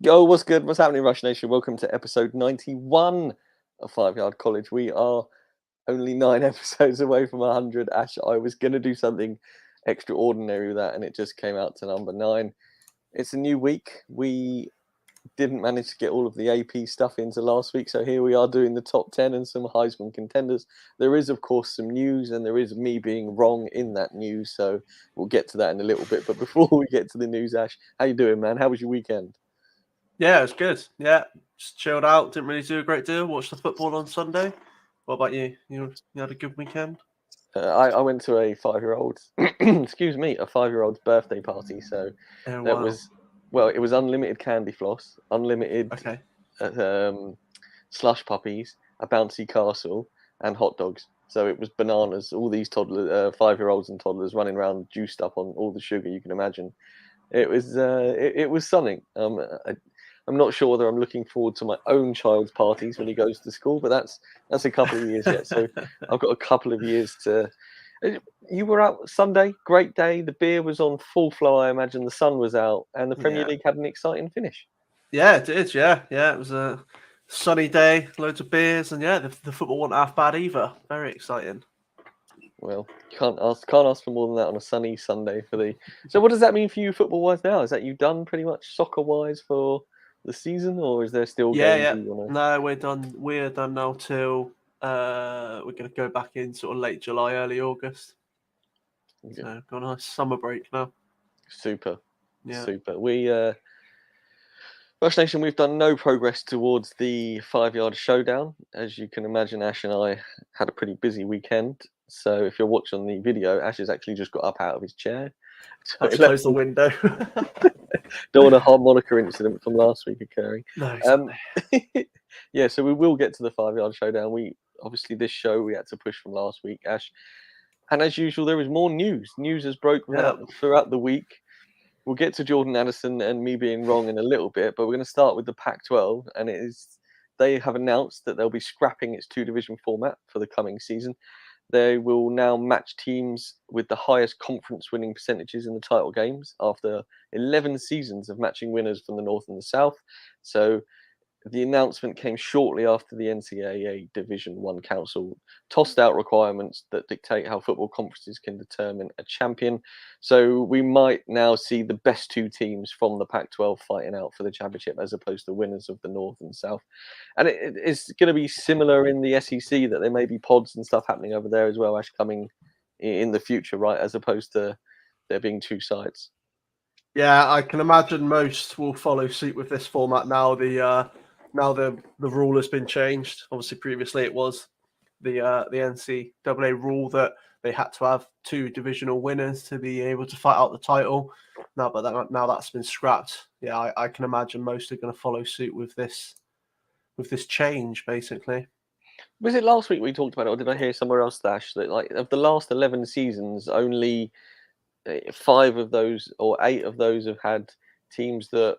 Yo, what's good? What's happening, Rush Nation? Welcome to episode 91 of 5 Yard College. We are only 9 episodes away from 100. Ash, I was going to do something extraordinary with that, and it just came out to number 9. It's a new week. We didn't manage to get all of the AP stuff into last week, so here we are doing the top 10 and some Heisman contenders. There is, of course, some news, and there is me being wrong in that news, so we'll get to that in a little bit. But before we get to the news, Ash, how you doing, man? How was your weekend? Yeah, it was good. Yeah, just chilled out. Didn't really do a great deal. Watched the football on Sunday. What about you? You had a good weekend? I went to a 5-year-old's, excuse me, a 5-year-old's birthday party. So Oh, that wow. it was unlimited candy floss, unlimited slush puppies, a bouncy castle, and hot dogs. So it was bananas. All these toddlers, 5-year-olds and toddlers running around juiced up on all the sugar you can imagine. It was something. I'm not sure whether I'm looking forward to my own child's parties when he goes to school, but that's a couple of years yet. So I've got a couple of years to. You were out Sunday, great day. The beer was on full flow. I imagine the sun was out, and the Premier League had an exciting finish. Yeah, it did. Yeah. It was a sunny day, loads of beers, and the football wasn't half bad either. Very exciting. Well, you can't ask for more than that on a sunny Sunday for the. So, what does that mean for you football wise now? Is that you done pretty much soccer wise for the season, or is there still games? Yeah. You wanna... No, we're done. We're done now till we're going to go back in sort of late July, early August. Okay. So got a nice summer break now. Super. We Rush Nation, we've done no progress towards the 5-yard showdown. As you can imagine, Ash and I had a pretty busy weekend. So if you're watching the video, Ash has actually just got up out of his chair. So close the window. Don't want a harmonica incident from last week occurring. No, exactly. Yeah, so we will get to the 5-yard showdown. Obviously this show we had to push from last week, Ash. And as usual, there is more news. News has broken throughout the week. We'll get to Jordan Addison and me being wrong in a little bit, but we're going to start with the Pac-12, and they have announced that they'll be scrapping its 2-division format for the coming season. They will now match teams with the highest conference winning percentages in the title games after 11 seasons of matching winners from the North and the South. So the announcement came shortly after the NCAA Division I Council tossed out requirements that dictate how football conferences can determine a champion. So we might now see the best 2 teams from the Pac-12 fighting out for the championship as opposed to winners of the North and South. And it's going to be similar in the SEC, that there may be pods and stuff happening over there as well, Ash, coming in the future, right, as opposed to there being 2 sides. Yeah, I can imagine most will follow suit with this format now. The rule has been changed. Obviously, previously it was the NCAA rule that they had to have 2 divisional winners to be able to fight out the title. Now that's been scrapped. Yeah, I can imagine most are going to follow suit with this change, basically. Was it last week we talked about it, or did I hear somewhere else, Dash, that like of the last 11 seasons, only 5 of those or 8 of those have had teams that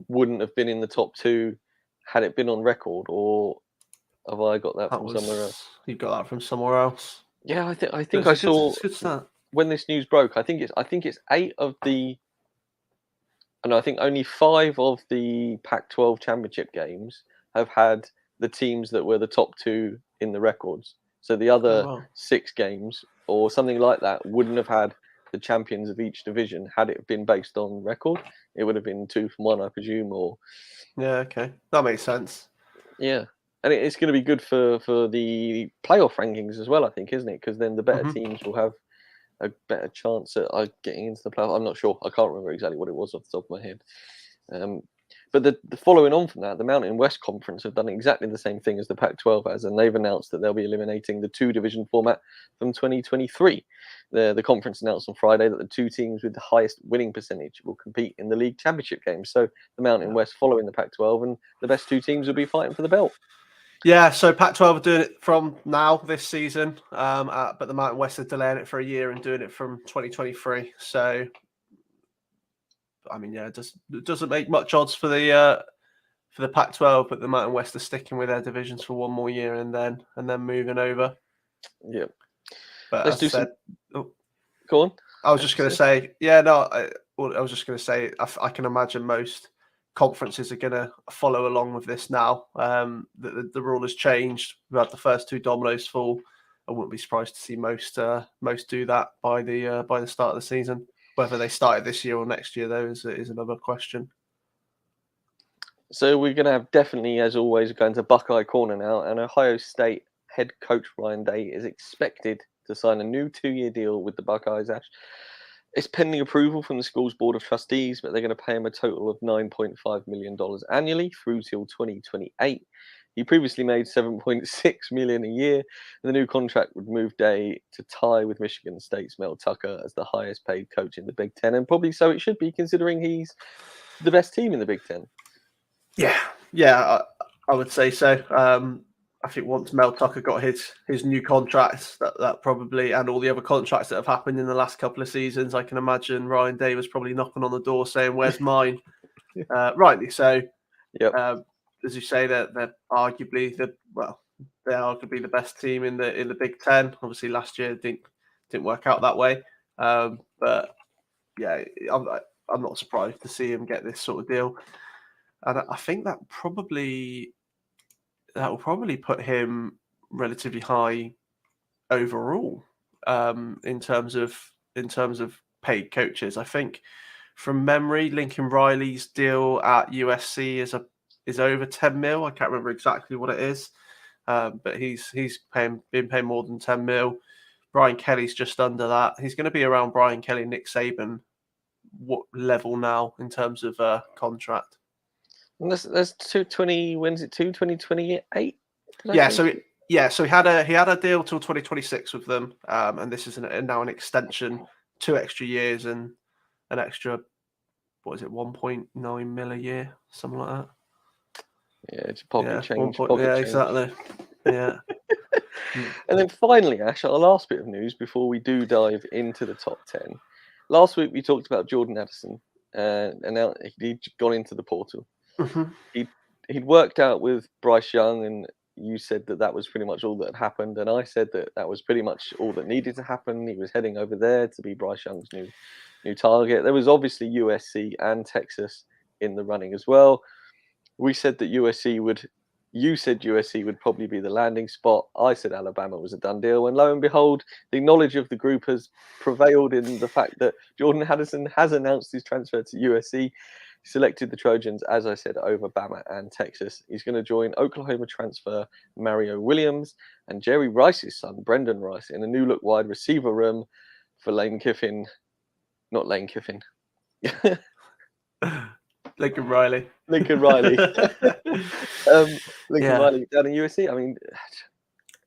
wouldn't have been in the top 2 had it been on record, or have I got that from somewhere else? You got that from somewhere else. Yeah, I think I saw when this news broke. I think it's 8 of the. And I think only 5 of the Pac-12 championship games have had the teams that were the top 2 in the records. So the other 6 games or something like that wouldn't have had the champions of each division had it been based on record. It would have been 2 from 1, I presume. Or yeah, okay, that makes sense. Yeah, and it's going to be good for the playoff rankings as well, I think, isn't it? Because then the better teams will have a better chance at getting into the playoff. I'm not sure. I can't remember exactly what it was off the top of my head. But the following on from that, the Mountain West Conference have done exactly the same thing as the Pac-12 has, and they've announced that they'll be eliminating the 2-division format from 2023. The conference announced on Friday that the 2 teams with the highest winning percentage will compete in the league championship game. So the Mountain West following the Pac-12, and the best 2 teams will be fighting for the belt. Yeah, so Pac-12 are doing it from now this season, but the Mountain West are delaying it for a year and doing it from 2023. So, I mean, yeah, it doesn't make much odds for the Pac-12, but the Mountain West are sticking with their divisions for 1 more year and then moving over. Yeah, but let's do some. Go on. I was just going to say, I was just going to say, I can imagine most conferences are going to follow along with this now. The rule has changed. We've had the first 2 dominoes fall. I wouldn't be surprised to see most do that by the start of the season. Whether they started this year or next year, though, is another question. So we're going to have definitely, as always, going to Buckeye Corner now, and Ohio State head coach Ryan Day is expected to sign a new 2-year deal with the Buckeyes, Ash. It's pending approval from the school's board of trustees, but they're going to pay him a total of $9.5 million annually through till 2028. He previously made $7.6 million a year, and the new contract would move Day to tie with Michigan State's Mel Tucker as the highest paid coach in the Big Ten, and probably so it should be, considering he's the best team in the Big Ten. Yeah, I would say so. I think once Mel Tucker got his new contracts, that probably, and all the other contracts that have happened in the last couple of seasons, I can imagine Ryan Day was probably knocking on the door saying, "Where's mine?" Rightly so. Yep. As you say, they're arguably the best team in the Big Ten. Obviously, last year didn't work out that way. But yeah, I'm not surprised to see him get this sort of deal. And I think that will probably put him relatively high overall in terms of paid coaches. I think from memory, Lincoln Riley's deal at USC is over 10 mil. I can't remember exactly what it is, but he's been paying more than 10 mil. Brian Kelly's just under that. He's going to be around Brian Kelly, Nick Saban what level now in terms of contract. And that's 220. When's it? 2028? So he had a deal till 2026 with them, and this is now an extension, 2 extra years and an extra, what is it, 1.9 mil a year, something like that. Yeah, it's pocket change. Exactly. Yeah. And then finally, Ash, our last bit of news before we do dive into the top 10. Last week we talked about Jordan Addison, and now he'd gone into the portal. Mm-hmm. He'd worked out with Bryce Young, and you said that was pretty much all that had happened, and I said that was pretty much all that needed to happen. He was heading over there to be Bryce Young's new target. There was obviously USC and Texas in the running as well. We said that you said USC would probably be the landing spot. I said Alabama was a done deal. And lo and behold, the knowledge of the group has prevailed in the fact that Jordan Addison has announced his transfer to USC. He selected the Trojans, as I said, over Bama and Texas. He's going to join Oklahoma transfer Mario Williams and Jerry Rice's son, Brendan Rice, in a new look wide receiver room for Lane Kiffin. Not Lane Kiffin. Lincoln Riley. Lincoln Riley down in USC. I mean,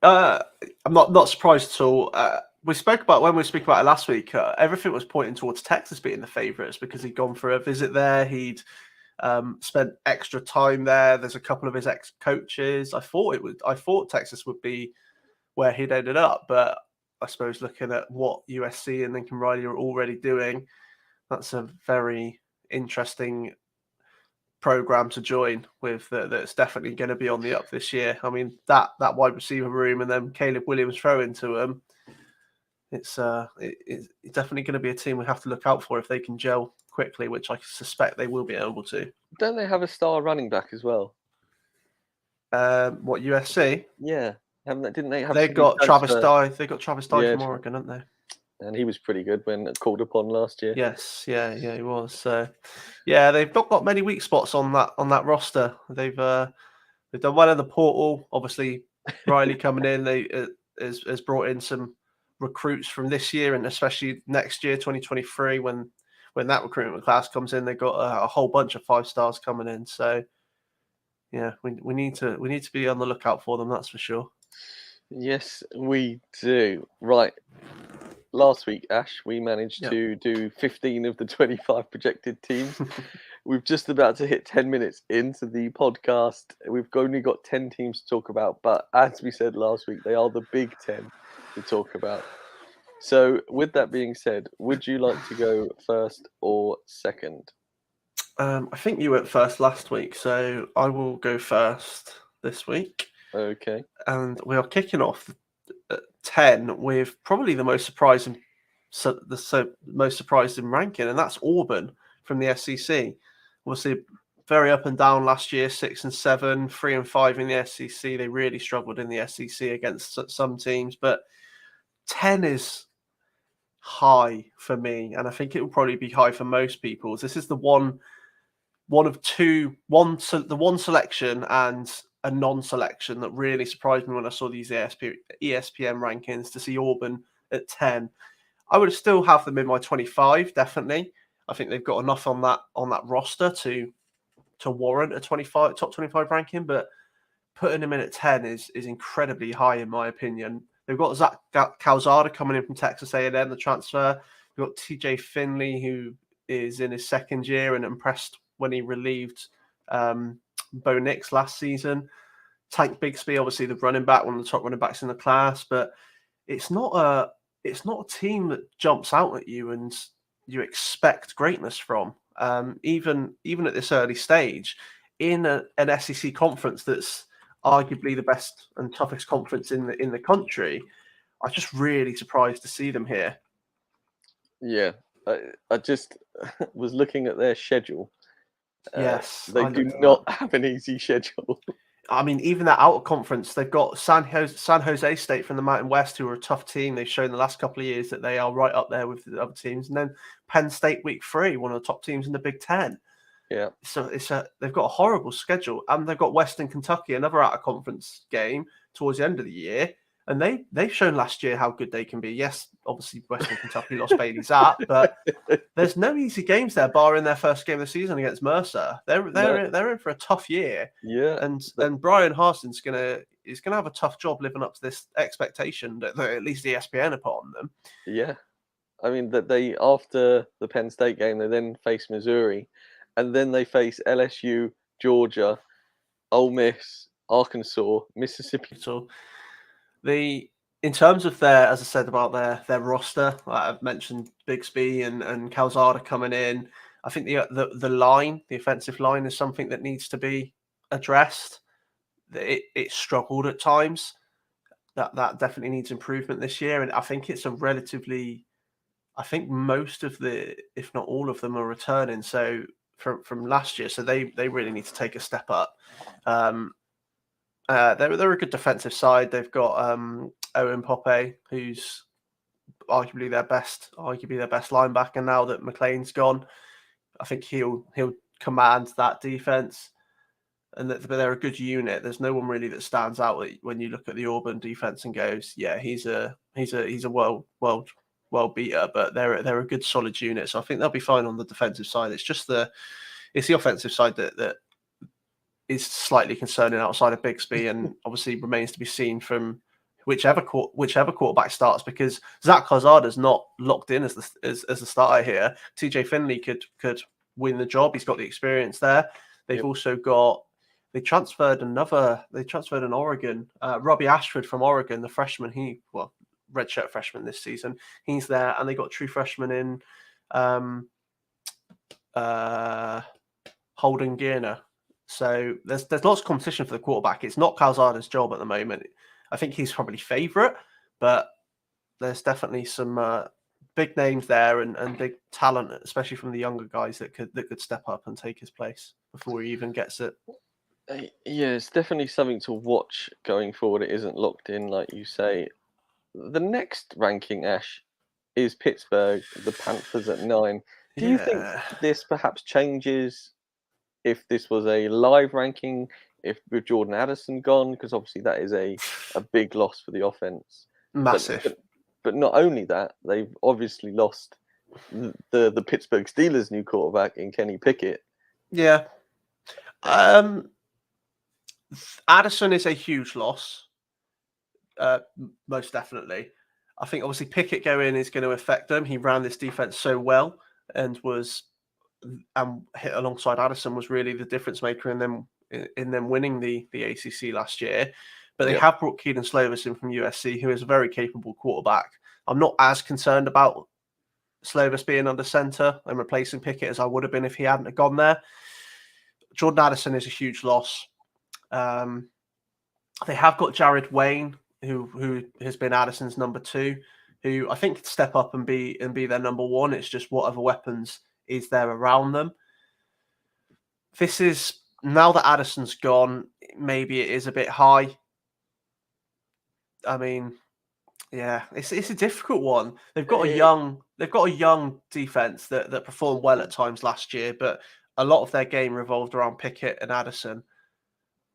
I'm not surprised at all. When we spoke about it last week, everything was pointing towards Texas being the favourites because he'd gone for a visit there. He'd spent extra time there. There's a couple of his ex-coaches. I thought Texas would be where he'd ended up, but I suppose looking at what USC and Lincoln Riley are already doing, that's a very interesting program to join with. That's definitely going to be on the up this year. I mean, that wide receiver room and then Caleb Williams throw into him. It's definitely going to be a team we have to look out for if they can gel quickly, which I suspect they will be able to. Don't they have a star running back as well? What, USC? Yeah, didn't they have? They got Travis Dye. They got Travis Dye from Oregon, haven't they? And he was pretty good when called upon last year. Yes, yeah, he was. So, yeah, they've not got many weak spots on that roster. They've done well in the portal. Obviously, Riley coming in, has brought in some recruits from this year and especially next year, 2023, when that recruitment class comes in, they've got a whole bunch of 5 stars coming in. So, yeah, we need to be on the lookout for them. That's for sure. Yes, we do. Right. Last week, Ash, we managed to do 15 of the 25 projected teams. We've just about to hit 10 minutes into the podcast. We've only got 10 teams to talk about, but as we said last week, they are the Big Ten to talk about. So with that being said, would you like to go first or second? I think you went first last week, so I will go first this week. Okay. And we are kicking off at 10 with probably the most surprising ranking, and that's Auburn from the SEC. Obviously, very up and down last year, 6 and 7, 3 and 5 in the SEC. They really struggled in the SEC against some teams, but 10 is high for me, and I think it will probably be high for most people. This is the one selection and a non-selection that really surprised me when I saw these ESPN rankings to see Auburn at 10. I would still have them in my 25, definitely. I think they've got enough on that roster to warrant a top 25 ranking, but putting them in at 10 is incredibly high in my opinion. They've got Zach Calzada coming in from Texas A&M, the transfer. They've got TJ Finley, who is in his second year and impressed when he relieved Bo Nix last season. Tank Bigsby, obviously the running back, one of the top running backs in the class, but it's not a team that jumps out at you and you expect greatness from. Even at this early stage, in an SEC conference that's arguably the best and toughest conference in the country, I'm just really surprised to see them here. Yeah, I just was looking at their schedule. Yes, they do not have an easy schedule. I mean, even that out of conference, they've got San Jose State from the Mountain West, who are a tough team. They've shown the last couple of years that they are right up there with the other teams. And then Penn State week 3, one of the top teams in the Big Ten. Yeah. So they've got a horrible schedule, and they've got Western Kentucky, another out of conference game towards the end of the year. And they've shown last year how good they can be. Yes, obviously Western Kentucky lost Bailey Zapp, but there's no easy games there, barring their first game of the season against Mercer. They're in for a tough year. Yeah, and Brian Harson's gonna have a tough job living up to this expectation that at least ESPN are put on them. Yeah, I mean that they after the Penn State game, they then face Missouri, and then they face LSU, Georgia, Ole Miss, Arkansas, Mississippi. So in terms of their, as I said about their roster, like I've mentioned Bigsby and Calzada coming in. I think the line, the offensive line, is something that needs to be addressed. It struggled at times. That definitely needs improvement this year, and I think it's I think most of if not all of them, are returning. So from last year, so they really need to take a step up. They're a good defensive side. They've got Owen Poppe, who's arguably their best linebacker now that McLean's gone. I think he'll command that defense, and they're a good unit. There's no one really that stands out when you look at the Auburn defense and goes, yeah, he's a world beater. But they're a good solid unit, so I think they'll be fine on the defensive side. It's just the offensive side that is slightly concerning outside of Bigsby, and obviously remains to be seen from whichever quarterback starts, because Zach Calzada's not locked in as the starter here. TJ Finley could win the job. He's got the experience there. They've also got they transferred an Oregon, Robbie Ashford from Oregon, the freshman. Redshirt freshman this season. He's there, and they got true freshman in Holden Gierner. So there's lots of competition for the quarterback. It's not Calzada's job at the moment. I think he's probably favourite, but there's definitely some big names there and big talent, especially from the younger guys that could step up and take his place before he even gets it. Yeah, it's definitely something to watch going forward. It isn't locked in, like you say. The next ranking, Ash, is Pittsburgh, the Panthers at 9. Do you think this perhaps changes if this was a live ranking, if with Jordan Addison gone? Because obviously that is a big loss for the offense. Massive. But not only that, they've obviously lost the Pittsburgh Steelers' new quarterback in Kenny Pickett. Yeah. Addison is a huge loss. Most definitely. I think obviously Pickett going is going to affect them. He ran this defense so well and hit alongside Addison was really the difference maker in them winning the ACC last year. But they have brought Keaton Slovis in from USC, who is a very capable quarterback. I'm not as concerned about Slovis being under center and replacing Pickett as I would have been if he hadn't gone there. Jordan Addison is a huge loss. They have got Jared Wayne, who has been Addison's number 2, who I think could step up and be their number 1. It's just what other weapons is there around them. this is now that Addison's gone. Maybe it is a bit high. I mean, yeah, it's a difficult one. They've got a young defense that performed well at times last year, but a lot of their game revolved around Pickett and Addison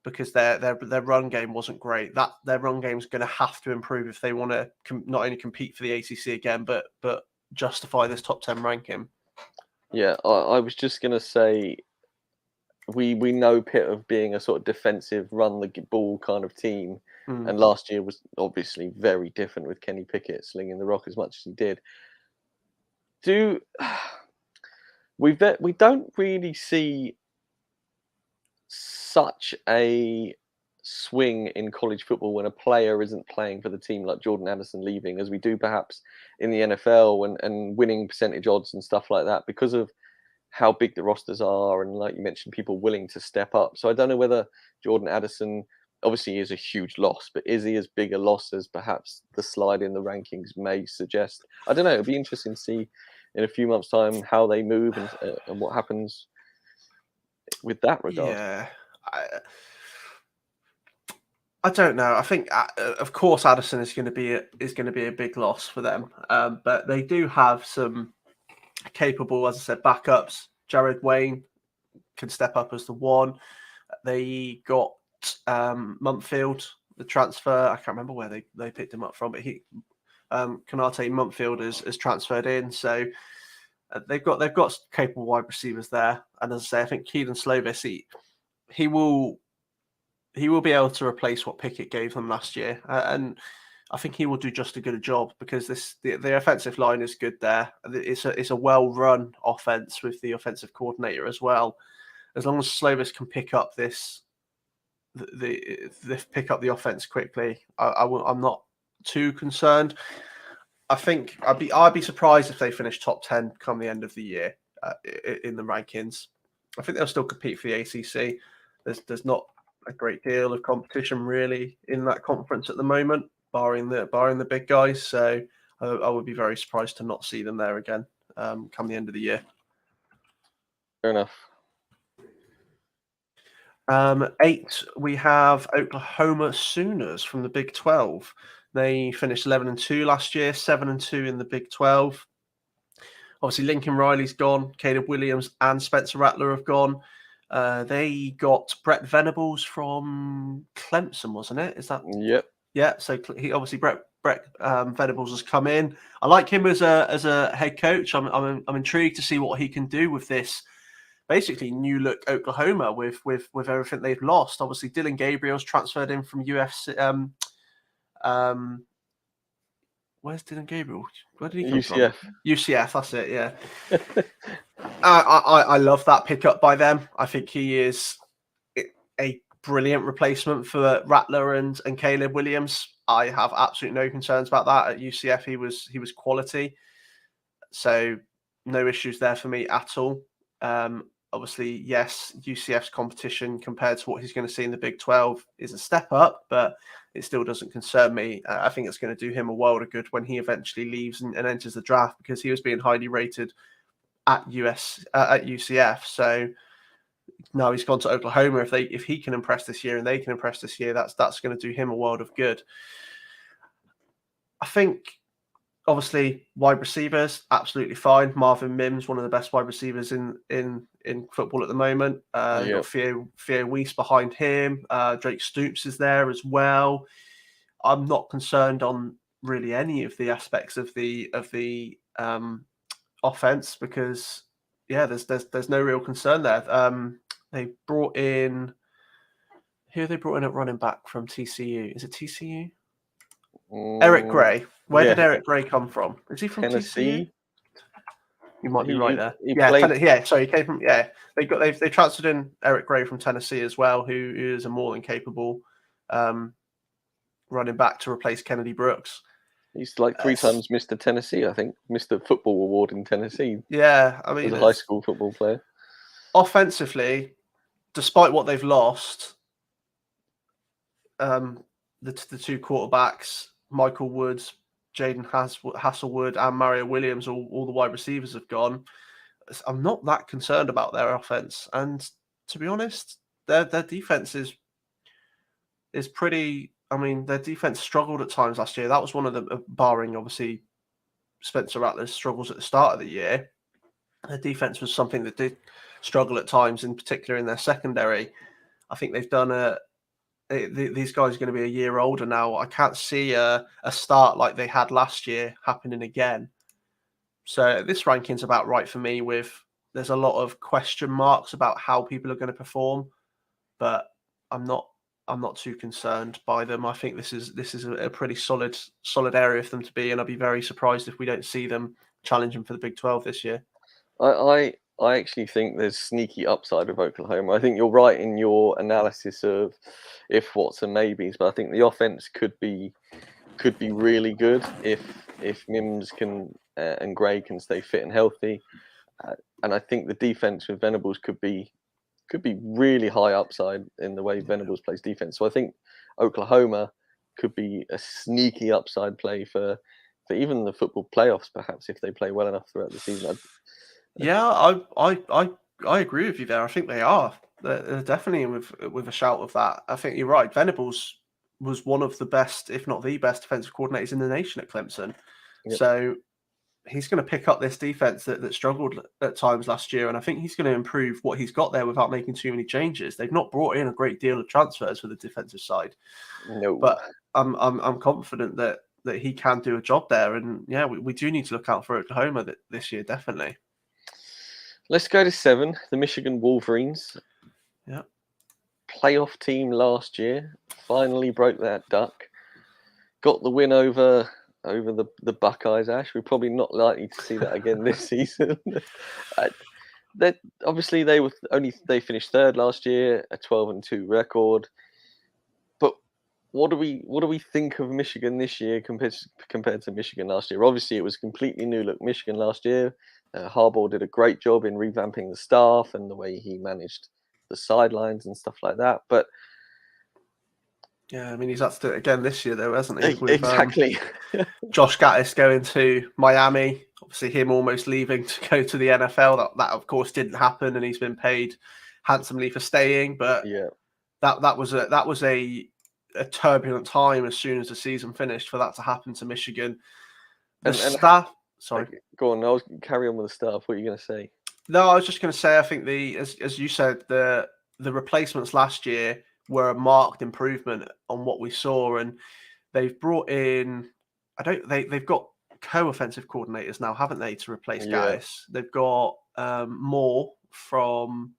because their run game wasn't great. Their run game is going to have to improve if they want to not only compete for the ACC again, but justify this top 10 ranking. Yeah, I was just going to say, we know Pitt of being a sort of defensive, run the ball kind of team. And last year was obviously very different with Kenny Pickett slinging the rock as much as he did. We don't really see such a swing in college football when a player isn't playing for the team, like Jordan Addison leaving, as we do perhaps in the NFL and winning percentage odds and stuff like that, because of how big the rosters are and, like you mentioned, people willing to step up. So I don't know whether Jordan Addison obviously is a huge loss, but is he as big a loss as perhaps the slide in the rankings may suggest? I don't know. It'll be interesting to see in a few months' time how they move and what happens with that regard. Yeah, I don't know. I think, of course, Addison is going to be a big loss for them, but they do have some capable, as I said, backups. Jared Wayne can step up as the one. They got Muntfield, the transfer. I can't remember where they picked him up from, but Kanate Muntfield is transferred in. So they've got capable wide receivers there. And as I say, I think Keelan Slovis, he will be able to replace what Pickett gave them last year, and I think he will do just as good a job because the offensive line is good there. It's a well-run offense with the offensive coordinator as well. As long as Slovis can pick up pick up the offense quickly, I'm not too concerned. I think I'd be surprised if they finish top 10 come the end of the year in the rankings. I think they'll still compete for the ACC. There's not a great deal of competition really in that conference at the moment, barring the big guys. So I would be very surprised to not see them there again come the end of the year. Fair enough. 8, we have Oklahoma Sooners from the Big 12. They finished 11-2 last year, 7-2 in the Big 12. Obviously, Lincoln Riley's gone, Caleb Williams and Spencer Rattler have gone. They got Brett Venables from Clemson, wasn't it? Is that? Yep. Yeah. So he obviously Brett Venables has come in. I like him as a head coach. I'm intrigued to see what he can do with this basically new look Oklahoma with everything they've lost. Obviously, Dylan Gabriel's transferred in from UFC. Where's Dylan Gabriel? Where did he come UCF. from? UCF, that's it, yeah. I love that pickup by them. I think he is a brilliant replacement for Rattler and Caleb Williams. I have absolutely no concerns about that. At UCF, he was quality. So no issues there for me at all. Obviously, yes, UCF's competition compared to what he's going to see in the Big 12 is a step up, but it still doesn't concern me. I think it's going to do him a world of good when he eventually leaves and enters the draft, because he was being highly rated at UCF. So now he's gone to Oklahoma. If he can impress this year and they can impress this year, that's going to do him a world of good. I think, obviously, wide receivers, absolutely fine. Marvin Mims, one of the best wide receivers in football at the moment. You've got Theo Weiss behind him. Drake Stoops is there as well. I'm not concerned on really any of the aspects of the offense because, yeah, there's no real concern there. They brought in who they brought in at running back from TCU. Is it TCU? Eric Gray. Where did Eric Gray come from? Is he from Tennessee? TCU? You might be right there. He came from. Yeah, they transferred in Eric Gray from Tennessee as well, who is a more than capable running back to replace Kennedy Brooks. He's like 3 times Mr. Tennessee, I think. Mr. Football Award in Tennessee. Yeah, I mean, as a high school football player. Offensively, despite what they've lost, the 2 quarterbacks, Michael Woods, Jaden Hasselwood, and Mario Williams, all the wide receivers have gone. I'm not that concerned about their offense. And to be honest, their defense is pretty. I mean, their defense struggled at times last year. That was one of the, barring obviously Spencer Rattler's struggles at the start of the year. Their defense was something that did struggle at times, in particular in their secondary. I think they've done these guys are going to be a year older now. I can't see a start like they had last year happening again. So this ranking's about right for me. There's a lot of question marks about how people are going to perform, but I'm not too concerned by them. I think this is a pretty solid area for them to be, and I'd be very surprised if we don't see them challenging for the Big 12 this year. I actually think there's sneaky upside with Oklahoma. I think you're right in your analysis of if, what's, and maybes, but I think the offense could be really good if Mims can and Gray can stay fit and healthy, and I think the defense with Venables could be really high upside in the way Venables plays defense. So I think Oklahoma could be a sneaky upside play for even the football playoffs, perhaps, if they play well enough throughout the season. Yeah, I agree with you there. I think they are. They're definitely with a shout of that. I think you're right. Venables was one of the best, if not the best, defensive coordinators in the nation at Clemson. Yep. So he's going to pick up this defense that struggled at times last year, and I think he's going to improve what he's got there without making too many changes. They've not brought in a great deal of transfers for the defensive side, no, but I'm confident that he can do a job there. And yeah, we do need to look out for Oklahoma this year, definitely. Let's go to 7, the Michigan Wolverines. Yeah. Playoff team last year, finally broke that duck. Got the win over the Buckeyes, Ash. We're probably not likely to see that again this season. Obviously they finished 3rd last year, a 12-2 record. But what do we think of Michigan this year compared to Michigan last year? Obviously, it was a completely new look Michigan last year. Harbaugh did a great job in revamping the staff and the way he managed the sidelines and stuff like that. But yeah, I mean, he's had to do it again this year, though, hasn't he? With, exactly. Josh Gattis going to Miami, obviously him almost leaving to go to the NFL. That of course didn't happen, and he's been paid handsomely for staying. But yeah, that was a turbulent time as soon as the season finished for that to happen to Michigan. The staff. Sorry, go on. I was carry on with the staff. What are you going to say? No, I was just going to say I think as you said, the replacements last year were a marked improvement on what we saw, and they've brought in. They've got co-offensive coordinators now, haven't they, to replace Gattis? They've got Moore from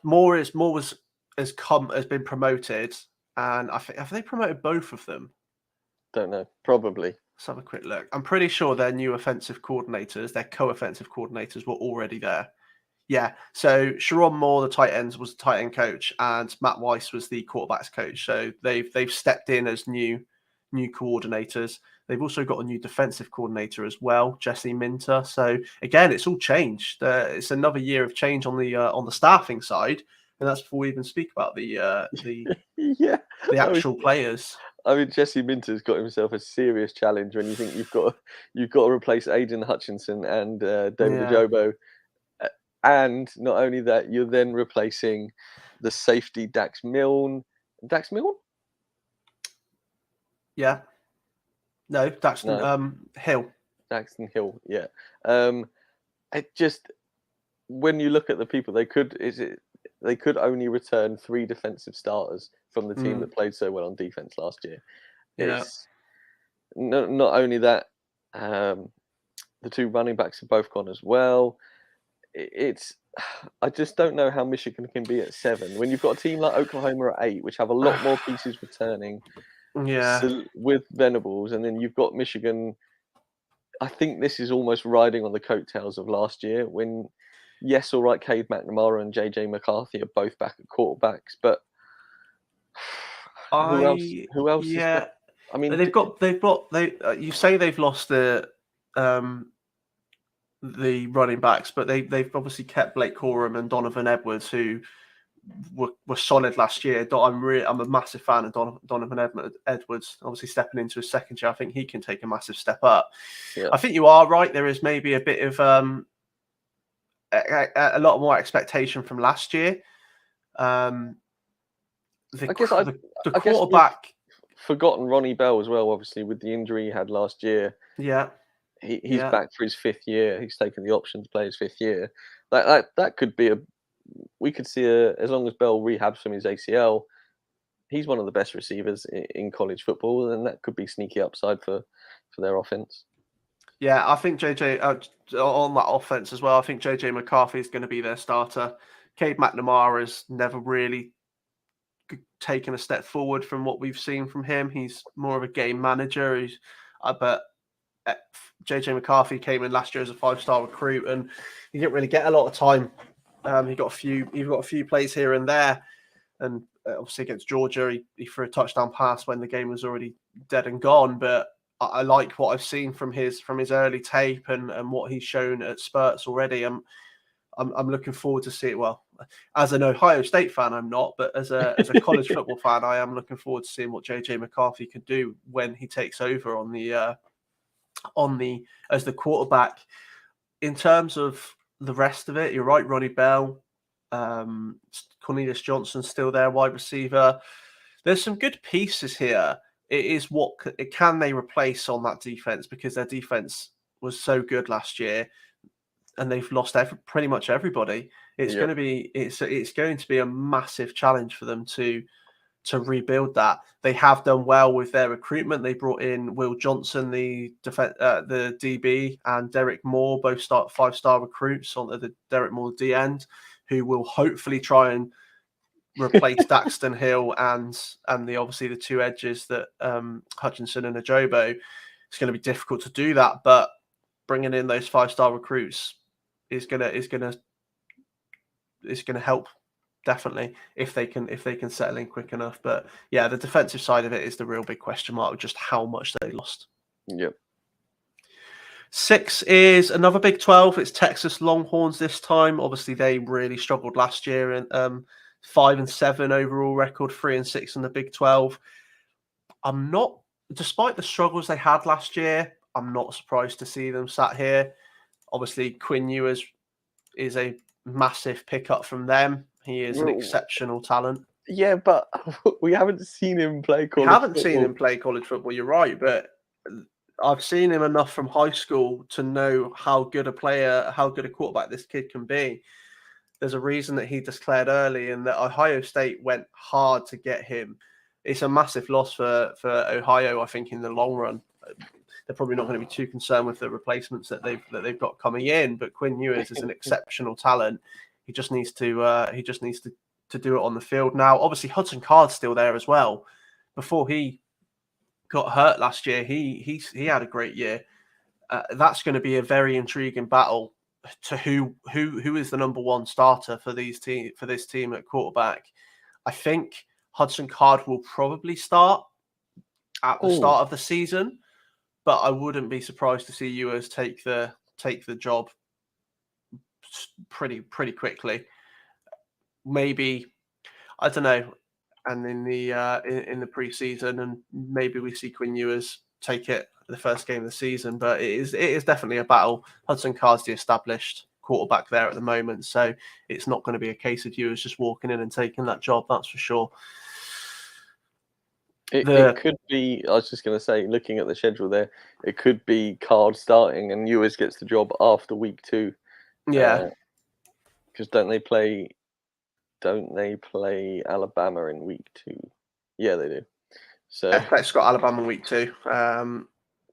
Moore has been promoted, and I think have they promoted both of them? Don't know. Probably. Let's have a quick look. I'm pretty sure their new offensive coordinators, their co-offensive coordinators, were already there. Yeah. So Sharon Moore, the tight ends, was the tight end coach, and Matt Weiss was the quarterbacks coach. So they've stepped in as new coordinators. They've also got a new defensive coordinator as well, Jesse Minter. So again, it's all changed. It's another year of change on the staffing side, and that's before we even speak about the actual players. I mean, Jesse Minter's got himself a serious challenge when you think you've got to replace Aiden Hutchinson and David Ajobo, and not only that, you're then replacing the safety Dax Milne. Dax Milne? Yeah. No, Daxton Hill. Daxton Hill, yeah. It just, when you look at the people, they could only return 3 defensive starters from the team that played so well on defense last year. Yeah. It's not only that, the 2 running backs have both gone as well. I just don't know how Michigan can be at 7 when you've got a team like Oklahoma at 8, which have a lot more pieces returning. Yeah. So with Venables, and then you've got Michigan. I think this is almost riding on the coattails of last year when, yes, all right, Cade McNamara and JJ McCarthy are both back at quarterbacks, but who else? Yeah. I mean, you say they've lost the running backs, but they've obviously kept Blake Corum and Donovan Edwards, who were solid last year. I'm a massive fan of Donovan Edwards. Obviously, stepping into his second year, I think he can take a massive step up. Yeah. I think you are right. There is maybe a bit of a lot more expectation from last year. The quarterback. Forgotten Ronnie Bell as well, obviously, with the injury he had last year. Yeah. He's back for his 5th year. He's taken the option to play his 5th year. That could be we could see as long as Bell rehabs from his ACL, he's one of the best receivers in college football, and that could be sneaky upside for their offense. Yeah, I think JJ on that offense as well. I think JJ McCarthy is going to be their starter. Cade McNamara has never really taken a step forward from what we've seen from him. He's more of a game manager. But JJ McCarthy came in last year as a 5-star recruit, and he didn't really get a lot of time. He got a few plays here and there, and obviously against Georgia, he threw a touchdown pass when the game was already dead and gone. But I like what I've seen from his early tape and what he's shown at spurts already. I'm looking forward to see it. Well, as an Ohio State fan, I'm not, but as a college football fan, I am looking forward to seeing what JJ McCarthy could do when he takes over as the quarterback. In terms of the rest of it, you're right. Ronnie Bell, Cornelius Johnson's still there, wide receiver. There's some good pieces here. It is can they replace on that defense, because their defense was so good last year, and they've lost pretty much everybody. It's going to be a massive challenge for them to rebuild that. They have done well with their recruitment. They brought in Will Johnson, the DB, and Derek Moore, both 5-star recruits on the Derek Moore D end, who will hopefully try and replace Daxton Hill and obviously the 2 edges that Hutchinson and Ajobo. It's going to be difficult to do that, but bringing in those 5-star recruits is going to help. Definitely, if they can settle in quick enough. But yeah, the defensive side of it is the real big question mark, just how much they lost. Yep. 6 is another Big 12. It's Texas Longhorns this time. Obviously, they really struggled last year, and 5-7 overall record, 3-6 in the Big 12. Despite the struggles they had last year, I'm not surprised to see them sat here. Obviously, Quinn Ewers is a massive pickup from them. He is an exceptional talent. Yeah, but we haven't seen him play college football. You're right, but I've seen him enough from high school to know how good a quarterback this kid can be. There's a reason that he declared early, and that Ohio State went hard to get him. It's a massive loss for Ohio, I think, in the long run. They're probably not going to be too concerned with the replacements that they've got coming in. But Quinn Ewers is an exceptional talent. He just needs to do it on the field now. Obviously, Hudson Card's still there as well. Before he got hurt last year, he had a great year. That's going to be a very intriguing battle to who is the number 1 starter for this team at quarterback. I think Hudson Card will probably start at the start of the season, but I wouldn't be surprised to see Ewers take the job pretty quickly. Maybe, I don't know, and in the preseason, and maybe we see Quinn Ewers take it the first game of the season. But it is definitely a battle. Hudson Card's the established quarterback there at the moment, so it's not going to be a case of Ewers just walking in and taking that job. That's for sure. It could be. I was just going to say, looking at the schedule there, it could be Card starting and Ewers gets the job after week 2. Yeah, because don't they play Alabama in week 2? Yeah, they do. So FX got Alabama week 2.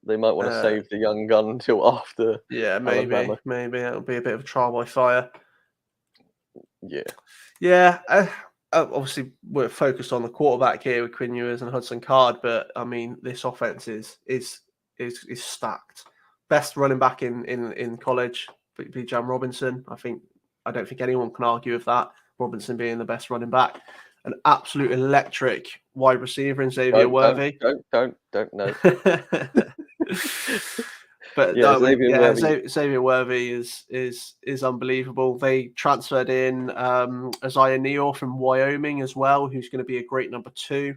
They might want to save the young gun until after. Yeah, maybe it'll be a bit of a trial by fire. Yeah. Obviously, we're focused on the quarterback here with Quinn Ewers and Hudson Card, but I mean, this offense is stacked. Best running back in college, Bijan Robinson. I don't think anyone can argue with that. Robinson being the best running back, an absolute electric wide receiver in Xavier Worthy. Don't no. But Xavier Worthy is unbelievable. They transferred in Isaiah Neal from Wyoming as well, who's going to be a great number 2.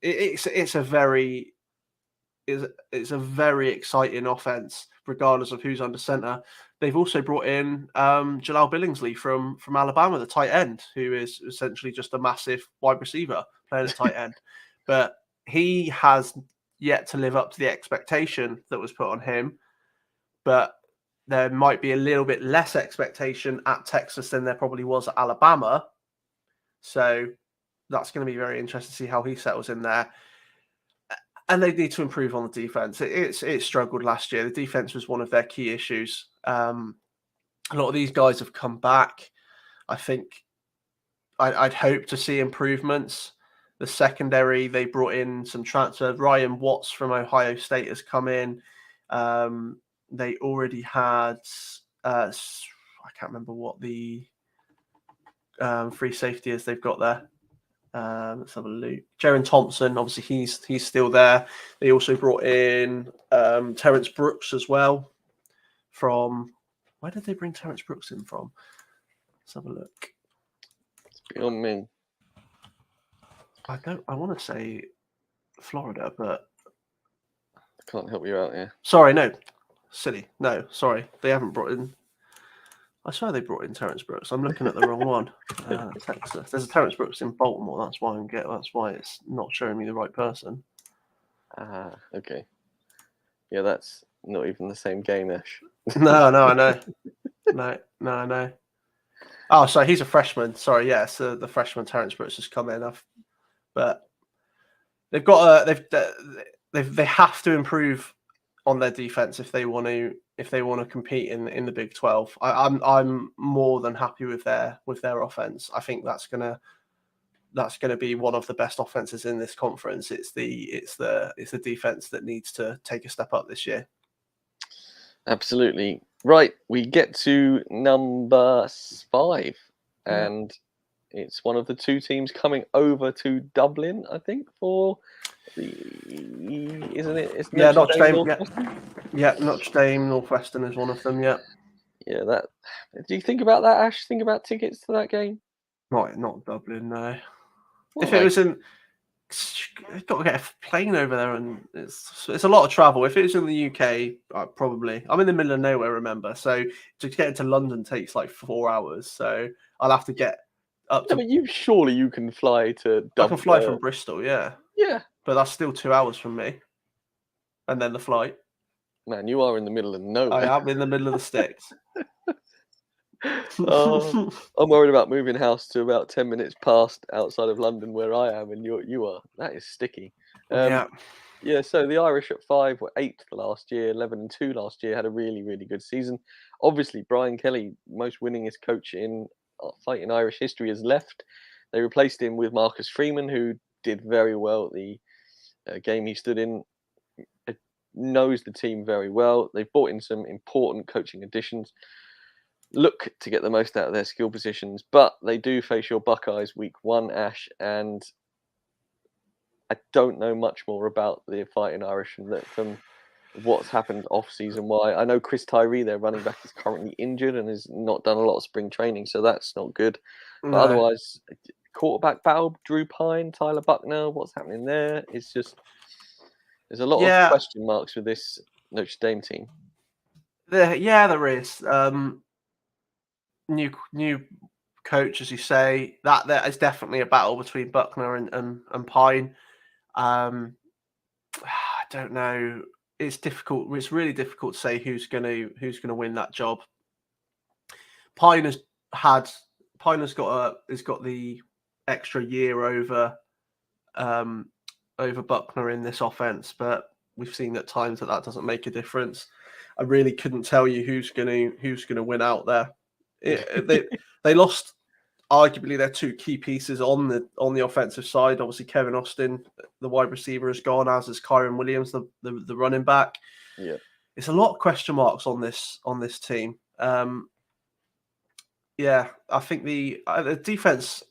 It's a very it's a very exciting offense, regardless of who's under center. They've also brought in Jalal Billingsley from Alabama, the tight end, who is essentially just a massive wide receiver playing at tight end. But he has yet to live up to the expectation that was put on him. But there might be a little bit less expectation at Texas than there probably was at Alabama. So that's going to be very interesting to see how he settles in there. And they need to improve on the defense. It struggled last year. The defense was one of their key issues. A lot of these guys have come back. I think I'd hope to see improvements. The secondary, they brought in some transfers. Ryan Watts from Ohio State has come in. They already had, I can't remember what the free safety is they've got there. Let's have a look. Jaron Thompson, obviously he's still there. They also brought in Terrence Brooks as well. From where did they bring Terrence Brooks in from? Let's have a look. It's beyond me. I want to say Florida, but I can't help you out here. Sorry, no. Silly. No, sorry. They haven't brought in. I swear they brought in Terrence Brooks. I'm looking at the wrong one. Texas. There's a Terrence Brooks in Baltimore. That's why it's not showing me the right person. Okay. Yeah, that's not even the same game, Ash. No, I know. No, I know. Oh, sorry, he's a freshman. Sorry, yeah. So the freshman Terrence Brooks has come in. But they've got they have to improve on their defense if they want to compete in the Big 12. I'm more than happy with their offense. I think that's gonna be one of the best offenses in this conference. It's the defense that needs to take a step up this year. Absolutely. Right, we get to number 5, and it's one of the two teams coming over to Dublin, I think, for isn't it? It's Notre Dame. Yeah, Notre Dame, Northwestern is one of them. Yeah. Yeah. That. Do you think about that, Ash? Think about tickets to that game? Not Dublin, no. Well, if it was in, you've got to get a plane over there, and it's a lot of travel. If it was in the UK, probably. I'm in the middle of nowhere, remember? So to get into London takes like 4 hours. So I'll have to get up to. But you can fly to Dublin. I can fly from Bristol, yeah. Yeah. But that's still 2 hours from me. And then the flight. Man, you are in the middle of nowhere. I am in the middle of the sticks. I'm worried about moving house to about 10 minutes past outside of London where I am, and you are. That is sticky. Yeah. So the Irish at 5 were 8th last year, 11-2 last year, had a really, really good season. Obviously, Brian Kelly, most winningest coach in Fighting Irish history, has left. They replaced him with Marcus Freeman, who did very well at the game he stood in, knows the team very well. They've brought in some important coaching additions, look to get the most out of their skill positions, but they do face your Buckeyes week 1, Ash, and I don't know much more about the Fighting Irish from what's happened off-season. Why I know Chris Tyree, their running back, is currently injured and has not done a lot of spring training, so that's not good. But otherwise, quarterback battle, Drew Pine, Tyler Buckner, what's happening there? It's just there's a lot of question marks with this Notre Dame team. There is. New coach, as you say, that is definitely a battle between Buckner and Pine. I don't know. It's difficult. It's really difficult to say who's going to win that job. Pine has got the extra year over Buckner in this offense, but we've seen at times that doesn't make a difference. I really couldn't tell you who's going to win out there. They lost arguably their two key pieces on the offensive side. Obviously, Kevin Austin, the wide receiver, has gone, as is Kyron Williams, the running back. Yeah, it's a lot of question marks on this team. I think the defense.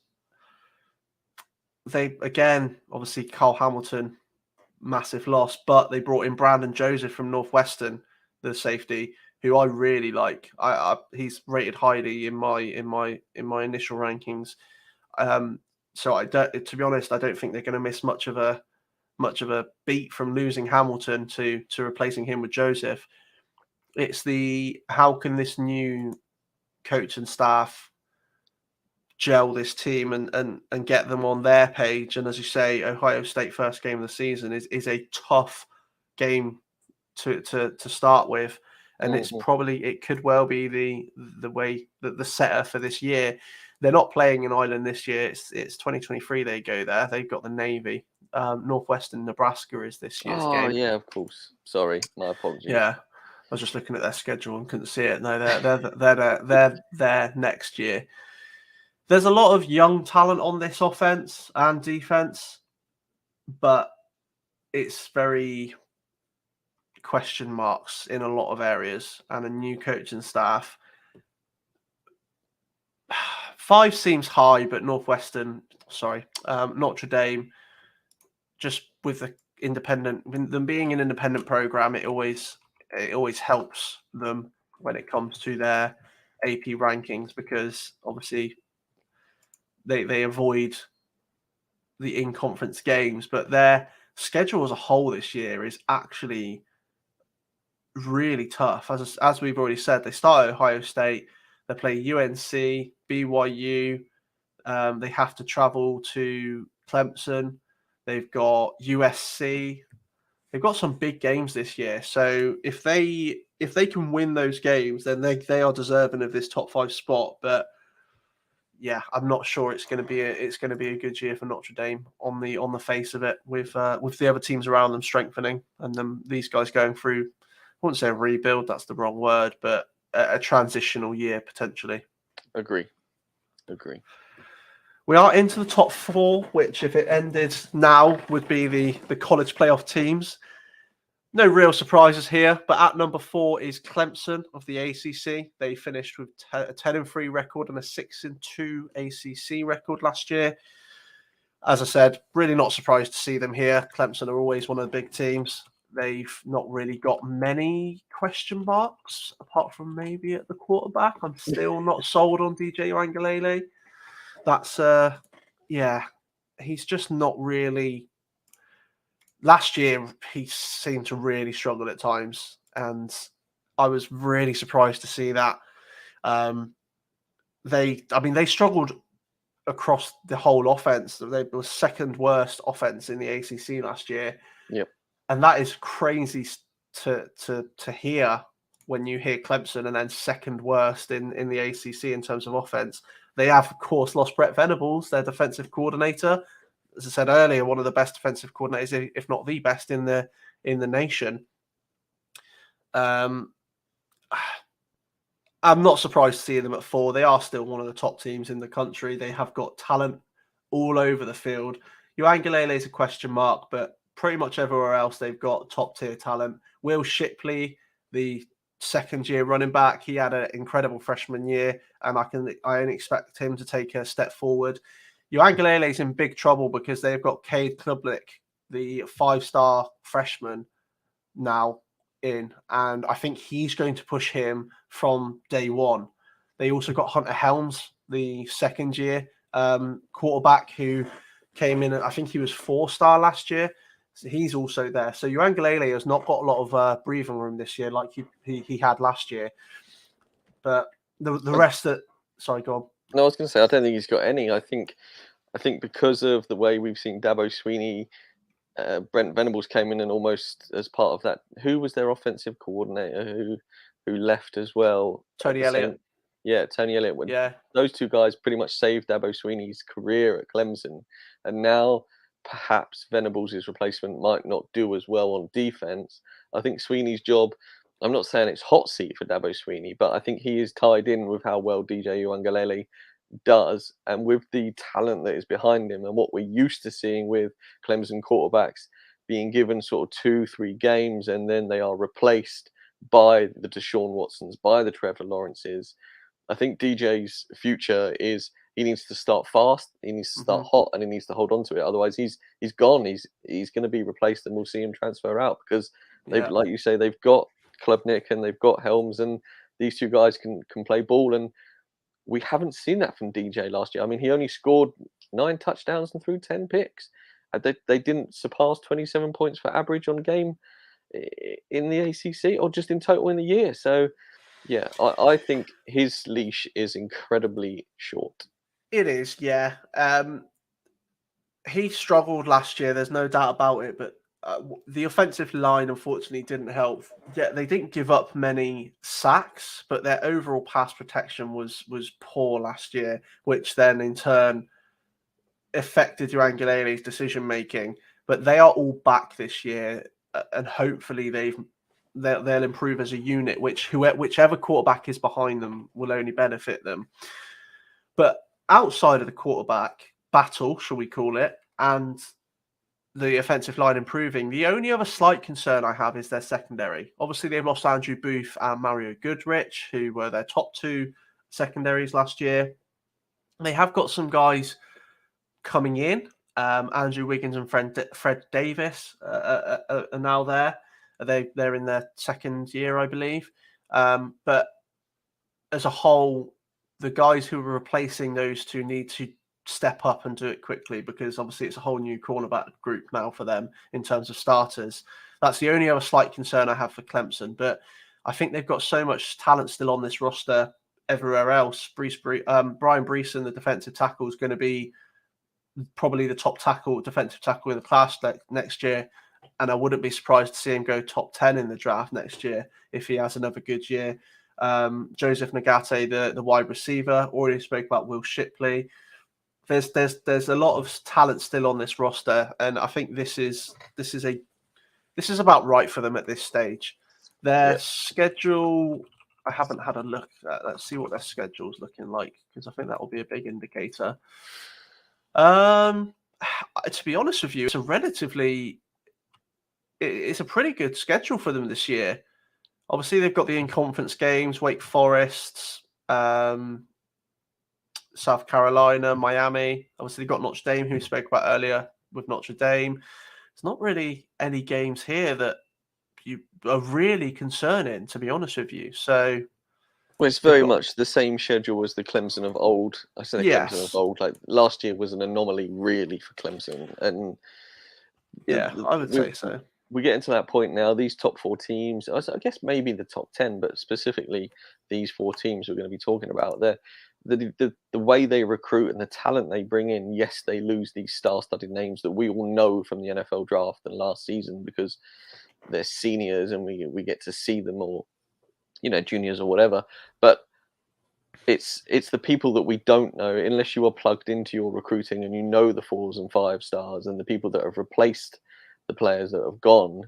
They again, obviously, Carl Hamilton, massive loss, but they brought in Brandon Joseph from Northwestern, the safety, who I really like. He's rated highly in my initial rankings. So to be honest, I don't think they're going to miss much of a much of a beat from losing Hamilton to replacing him with Joseph. It's how can this new coach and staff gel this team and get them on their page. And as you say, Ohio State first game of the season is a tough game to start with. And it could well be the way that the setter for this year. They're not playing in Ireland this year. It's 2023 they go there. They've got the Navy. Northwestern Nebraska is this year's game. Oh, yeah, of course. Sorry, my apologies. Yeah, I was just looking at their schedule and couldn't see it. No, they're there next year. There's a lot of young talent on this offense and defense, but it's very question marks in a lot of areas and a new coach and staff. 5 seems high, but Notre Dame, just with the them being an independent program, it always helps them when it comes to their AP rankings, because obviously they avoid the in-conference games, but their schedule as a whole this year is actually really tough. As we've already said, they start at Ohio State, they play UNC, BYU, they have to travel to Clemson, they've got USC, they've got some big games this year. So if they can win those games, then they are deserving of this top 5 spot. But yeah, I'm not sure it's going to be a good year for Notre Dame on the face of it, with the other teams around them strengthening and these guys going through, I wouldn't say a rebuild, that's the wrong word, but a transitional year potentially. Agree. We are into the top 4, which if it ended now would be the college playoff teams. No real surprises here, but at number 4 is Clemson of the ACC. They finished with a 10-3 record and a 6-2 ACC record last year. As I said, really not surprised to see them here. Clemson are always one of the big teams. They've not really got many question marks, apart from maybe at the quarterback. I'm still not sold on DJ Uiagalelei. That's, he's just not really... Last year, he seemed to really struggle at times, and I was really surprised to see that. They struggled across the whole offense. They were second worst offense in the ACC last year. Yep. And that is crazy to hear when you hear Clemson and then second worst in the ACC in terms of offense. They have, of course, lost Brett Venables, their defensive coordinator. As I said earlier, one of the best defensive coordinators, if not the best in the nation. I'm not surprised to see them at 4. They are still one of the top teams in the country. They have got talent all over the field. Uiagalelei is a question mark, but pretty much everywhere else they've got top tier talent. Will Shipley, the second-year running back, he had an incredible freshman year, and I expect him to take a step forward. Uiagalelei is in big trouble because they've got Cade Klubnik, the 5-star freshman, now in, and I think he's going to push him from day one. They also got Hunter Helms, the second-year quarterback, who came in, I think he was 4-star last year. So he's also there. So Uiagalelei has not got a lot of breathing room this year like he had last year. But the rest that... Sorry, go on. No, I was going to say, I don't think he's got any. I think because of the way we've seen Dabo Swinney, Brent Venables came in and almost as part of that. Who was their offensive coordinator who left as well? Tony Elliott. Yeah, Tony Elliott. Yeah. Those two guys pretty much saved Dabo Swinney's career at Clemson. And now perhaps Venables' replacement might not do as well on defense. I think Sweeney's job... I'm not saying it's hot seat for Dabo Swinney, but I think he is tied in with how well DJ Uiagalelei does, and with the talent that is behind him, and what we're used to seeing with Clemson quarterbacks being given sort of 2-3 games, and then they are replaced by the Deshaun Watsons, by the Trevor Lawrences. I think DJ's future is he needs to start fast, he needs to start hot, and he needs to hold on to it. Otherwise, he's gone. He's going to be replaced, and we'll see him transfer out because like you say, they've got Klubnik and they've got Helms, and these two guys can play ball, and we haven't seen that from DJ last year. I mean, he only scored 9 touchdowns and threw 10 picks, They didn't surpass 27 points for average on game in the ACC or just in total in the year. So, yeah, I think his leash is incredibly short. It is, yeah. He struggled last year. There's no doubt about it. But the offensive line, unfortunately, didn't help. Yeah, they didn't give up many sacks, but their overall pass protection was poor last year, which then in turn affected Uangale's decision making. But they are all back this year, and hopefully they'll improve as a unit. Whichever quarterback is behind them will only benefit them. But outside of the quarterback battle, shall we call it, and the offensive line improving, the only other slight concern I have is their secondary. Obviously, they've lost Andrew Booth and Mario Goodrich, who were their top two secondaries last year. They have got some guys coming in. Andrew Wiggins and Fred Davis are now there. They're in their second year, I believe. But as a whole, the guys who are replacing those two need to step up and do it quickly, because obviously it's a whole new cornerback group now for them in terms of starters. That's the only other slight concern I have for Clemson. But I think they've got so much talent still on this roster everywhere else. Brian Breeson, the defensive tackle, is going to be probably the top defensive tackle in the class next year. And I wouldn't be surprised to see him go top 10 in the draft next year if he has another good year. Joseph Nagate, the wide receiver, already spoke about Will Shipley. There's a lot of talent still on this roster, and I think this is about right for them at this stage. Their schedule, I haven't had a look at. Let's see what their schedule's looking like, because I think that will be a big indicator. To be honest with you, it's a pretty good schedule for them this year. Obviously, they've got the in-conference games, Wake Forest, South Carolina, Miami. Obviously, they've got Notre Dame, who we spoke about earlier with Notre Dame. There's not really any games here that you are really concerning, to be honest with you. So, well, it's very much the same schedule as the Clemson of old. I say Clemson of old. Like last year was an anomaly, really, for Clemson, and I would say so. We get into that point now. These top four teams, I guess maybe the top 10, but specifically these four teams we're going to be talking about. The way they recruit and the talent they bring in. Yes, they lose these star-studded names that we all know from the NFL draft and last season because they're seniors and we get to see them all, juniors or whatever. But it's the people that we don't know unless you are plugged into your recruiting and you know the 4s and 5 stars and the people that have replaced the players that have gone.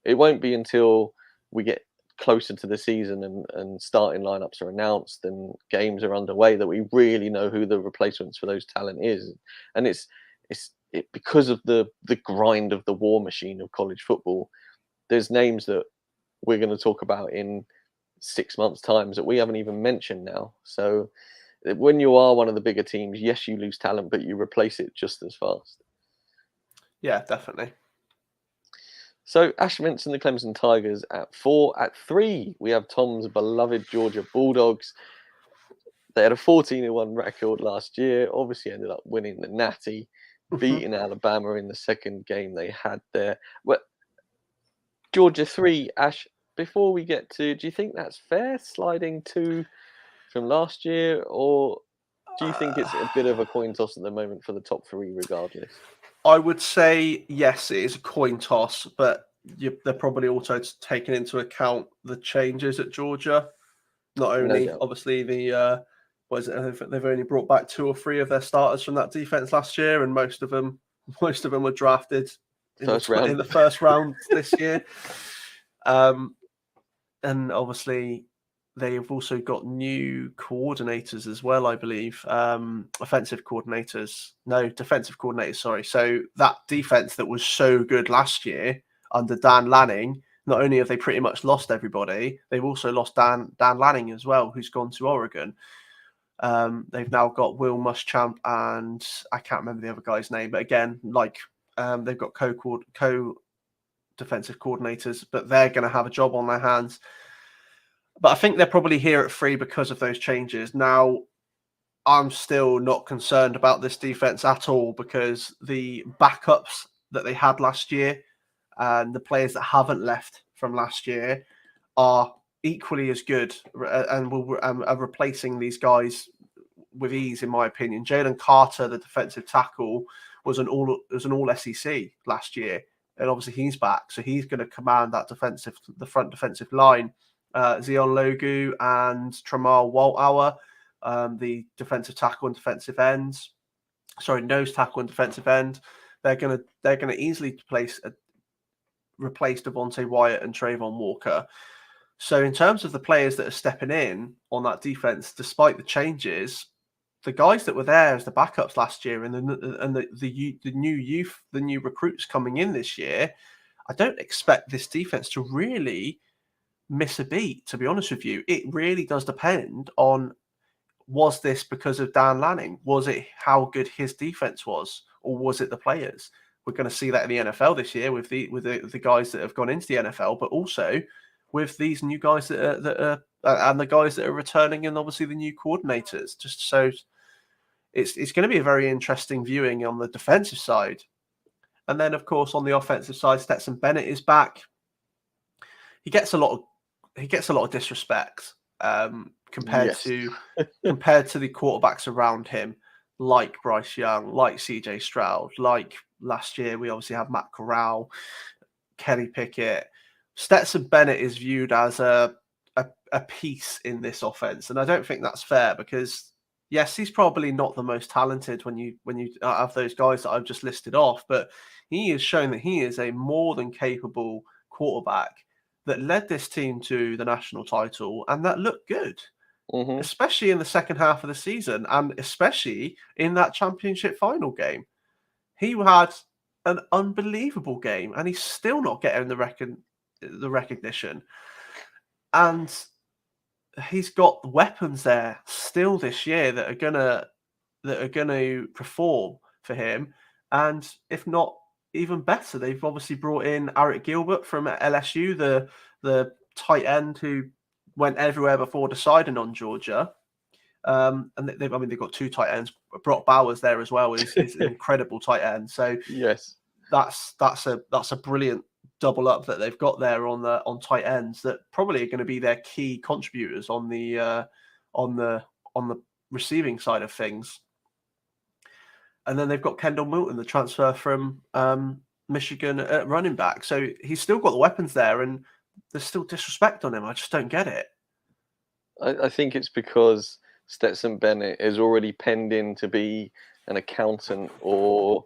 It won't be until we get closer to the season and starting lineups are announced and games are underway that we really know who the replacements for those talent is. And it's because of the grind of the war machine of college football. There's names that we're going to talk about in 6 months' time that we haven't even mentioned now. So when you are one of the bigger teams, yes, you lose talent, but you replace it just as fast. Yeah, definitely. So Ash mentioned the Clemson Tigers at 4. At 3, we have Tom's beloved Georgia Bulldogs. They had a 14-1 record last year. Obviously ended up winning the Natty, beating Alabama in the second game they had there. Well, Georgia 3, Ash, before we get to, do you think that's fair, sliding 2 from last year? Or do you think it's a bit of a coin toss at the moment for the top 3 regardless? I would say yes, it is a coin toss, but they're probably also taking into account the changes at Georgia. Not only, obviously, they've only brought back 2 or 3 of their starters from that defense last year, and most of them were drafted in the first round this year. And obviously, they've also got new coordinators as well, I believe. Defensive coordinators, sorry. So that defense that was so good last year under Dan Lanning, not only have they pretty much lost everybody, they've also lost Dan Lanning as well, who's gone to Oregon. They've now got Will Muschamp and I can't remember the other guy's name, but again, they've got co-defensive coordinators, but they're going to have a job on their hands. But I think they're probably here at 3 because of those changes. Now, I'm still not concerned about this defense at all because the backups that they had last year and the players that haven't left from last year are equally as good and are replacing these guys with ease, in my opinion. Jalen Carter, the defensive tackle, was an all SEC last year, and obviously he's back, so he's going to command the front defensive line. Zion Logu and Tramal Walthour, the defensive tackle and defensive ends. Sorry, nose tackle and defensive end. They're gonna easily replace Devontae Wyatt and Trayvon Walker. So in terms of the players that are stepping in on that defense, despite the changes, the guys that were there as the backups last year and the new recruits coming in this year, I don't expect this defense to really miss a beat, to be honest with you. It really does depend on, was this because of Dan Lanning? Was it how good his defense was? Or was it the players? We're going to see that in the NFL this year with the guys that have gone into the NFL, but also with these new guys that are and the guys that are returning, and obviously the new coordinators. Just so it's going to be a very interesting viewing on the defensive side. And then, of course, on the offensive side, Stetson Bennett is back. He gets a lot of disrespect compared to the quarterbacks around him, like Bryce Young, like CJ Stroud, like last year we obviously have Matt Corral, Kenny Pickett. Stetson Bennett is viewed as a piece in this offense, and I don't think that's fair because yes, he's probably not the most talented when you have those guys that I've just listed off, but he has shown that he is a more than capable quarterback that led this team to the national title and that looked good, especially in the second half of the season and especially in that championship final game. He had an unbelievable game and he's still not getting the recognition. And he's got weapons there still this year that are gonna perform for him. And if not even better, they've obviously brought in Eric Gilbert from LSU, the tight end who went everywhere before deciding on Georgia. And they've got two tight ends. Brock Bowers there as well is an incredible tight end. So yes, that's a brilliant double up that they've got there on tight ends that probably are going to be their key contributors on the receiving side of things. And then they've got Kendall Milton, the transfer from Michigan at running back. So he's still got the weapons there, and there's still disrespect on him. I just don't get it. I think it's because Stetson Bennett is already penned in to be an accountant or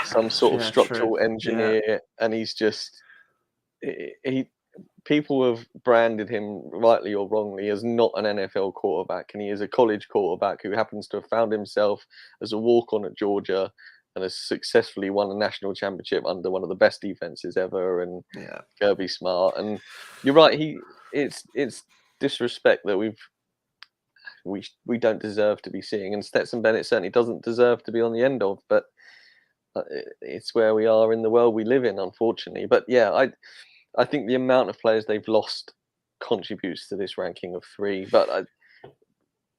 some sort of structural engineer, and he's just people have branded him rightly or wrongly as not an NFL quarterback, and he is a college quarterback who happens to have found himself as a walk-on at Georgia and has successfully won a national championship under one of the best defenses ever, and Kirby Smart. And you're right, it's disrespect that we don't deserve to be seeing, and Stetson Bennett certainly doesn't deserve to be on the end of, but it's where we are in the world we live in, unfortunately. But yeah, I think the amount of players they've lost contributes to this ranking of 3, but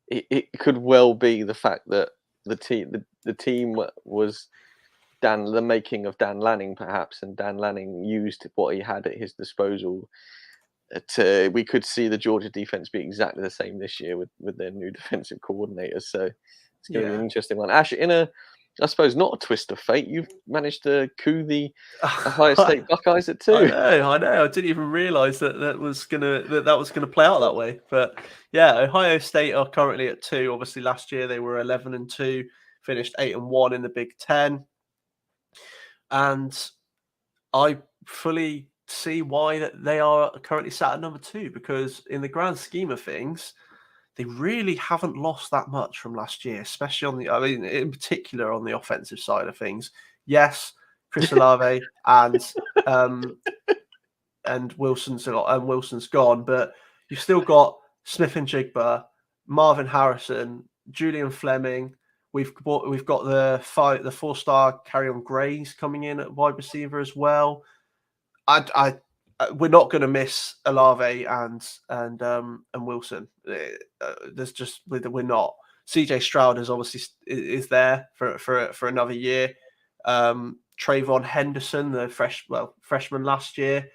it could well be the fact that the team was the making of Dan Lanning, perhaps, and Dan Lanning used what he had at his disposal. We could see the Georgia defense be exactly the same this year with their new defensive coordinators. So it's going to be an interesting one. Ash, I suppose not a twist of fate, you've managed to coup the Ohio State Buckeyes at 2. I know. I didn't even realize that was gonna play out that way. But yeah, Ohio State are currently at 2. Obviously, last year they were 11-2, finished 8-1 in the Big Ten, and I fully see why that they are currently sat at number 2, because in the grand scheme of things, they really haven't lost that much from last year, especially in particular on the offensive side of things. Yes, Chris Olave and Wilson's gone, but you've still got Smith and Jigba, Marvin Harrison, Julian Fleming. We've got the 4-star Carrion Grays coming in at wide receiver as well. We're not going to miss Olave and Wilson. We're not. CJ Stroud is obviously is there for another year. Trayvon Henderson, the freshman last year,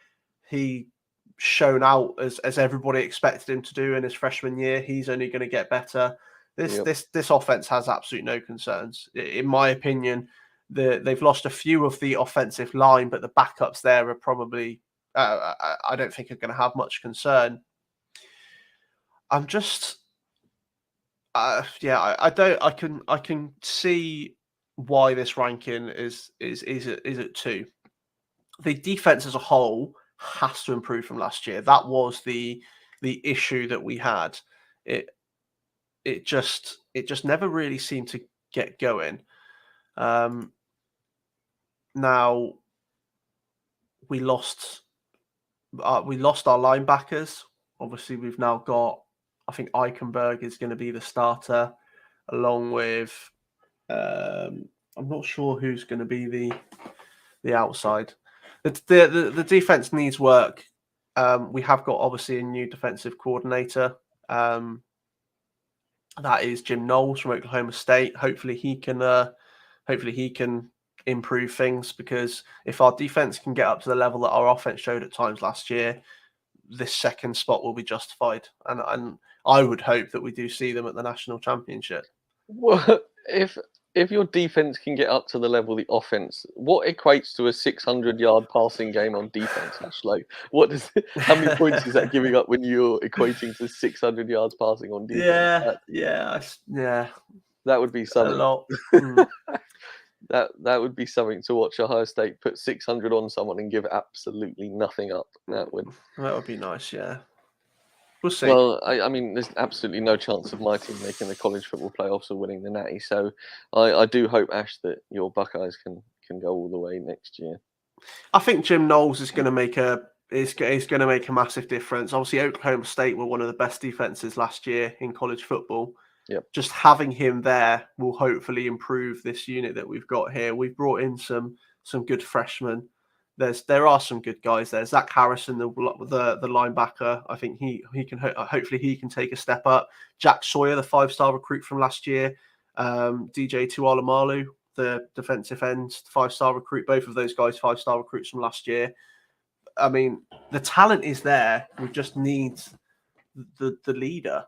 he shown out as everybody expected him to do in his freshman year. He's only going to get better. This offense has absolutely no concerns, in my opinion. They've lost a few of the offensive line, but the backups there are probably I don't think are going to have much concern. I'm just I can see why this ranking is at 2. The defense as a whole has to improve from last year. That was the issue that we had. It just never really seemed to get going. Now we lost our linebackers. Obviously, we've now got, I think Eichenberg is going to be the starter, along with I'm not sure who's going to be the outside. The defense needs work. We have got obviously a new defensive coordinator. That is Jim Knowles from Oklahoma State. Hopefully he can improve things, because if our defense can get up to the level that our offense showed at times last year, this second spot will be justified. And I would hope that we do see them at the national championship. Well, if your defense can get up to the level of the offense, what equates to a 600-yard passing game on defense? Like, how many points is that giving up when you're equating to 600 yards passing on defense? Yeah. That would be something. A lot. That would be something to watch. Ohio State put 600 on someone and give absolutely nothing up. That would be nice. Yeah. We'll see. Well, I mean, there's absolutely no chance of my team making the college football playoffs or winning the Natty. So I do hope, Ash, that your Buckeyes can go all the way next year. I think Jim Knowles is going to make a massive difference. Obviously, Oklahoma State were one of the best defenses last year in college football. Yep. Just having him there will hopefully improve this unit that we've got here. We've brought in some good freshmen. There are some good guys there. Zach Harrison, the linebacker, I think he can hopefully he can take a step up. Jack Sawyer, the 5-star recruit from last year, DJ Tualamalu, the defensive end, 5-star recruit. Both of those guys 5-star recruits from last year. I mean, the talent is there. We just need the leader.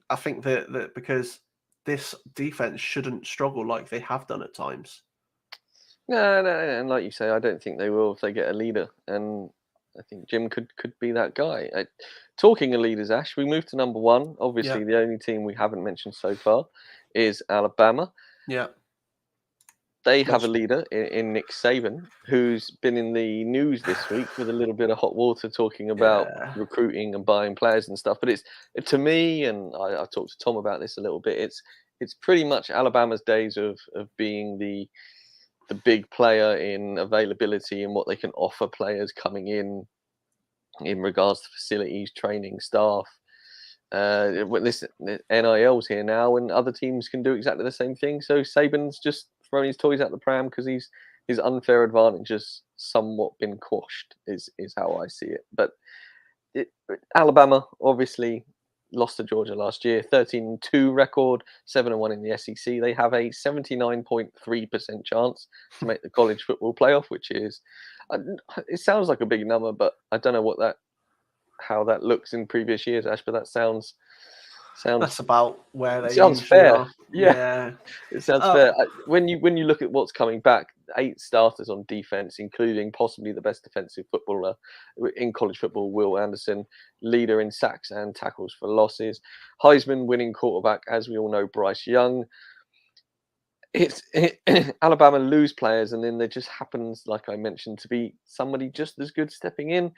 I think that because this defense shouldn't struggle like they have done at times. No, and like you say, I don't think they will if they get a leader, and I think Jim could be that guy. Talking of leaders, Ash, we move to number 1. Obviously, The only team we haven't mentioned so far is Alabama. Yeah, they have a leader in Nick Saban, who's been in the news this week with a little bit of hot water, talking about recruiting and buying players and stuff. But to me, and I talked to Tom about this a little bit. It's pretty much Alabama's days of being the big player in availability and what they can offer players coming in regards to facilities, training, staff. Listen, NIL's here now, and other teams can do exactly the same thing. So Saban's just throwing his toys out the pram because his unfair advantage has somewhat been quashed, is how I see it. But Alabama obviously lost to Georgia last year, 13-2 record, 7-1 in the SEC. They have a 79.3% chance to make the college football playoff, which is, it sounds like a big number, but I don't know how that looks in previous years, Ash. But that sounds that's about where they sounds fair. Are. Yeah, it sounds fair. When you look at what's coming back, 8 starters on defense, including possibly the best defensive footballer in college football, Will Anderson, leader in sacks and tackles for losses, Heisman winning quarterback, as we all know, Bryce Young. Alabama lose players, and then there just happens, like I mentioned, to be somebody just as good stepping in.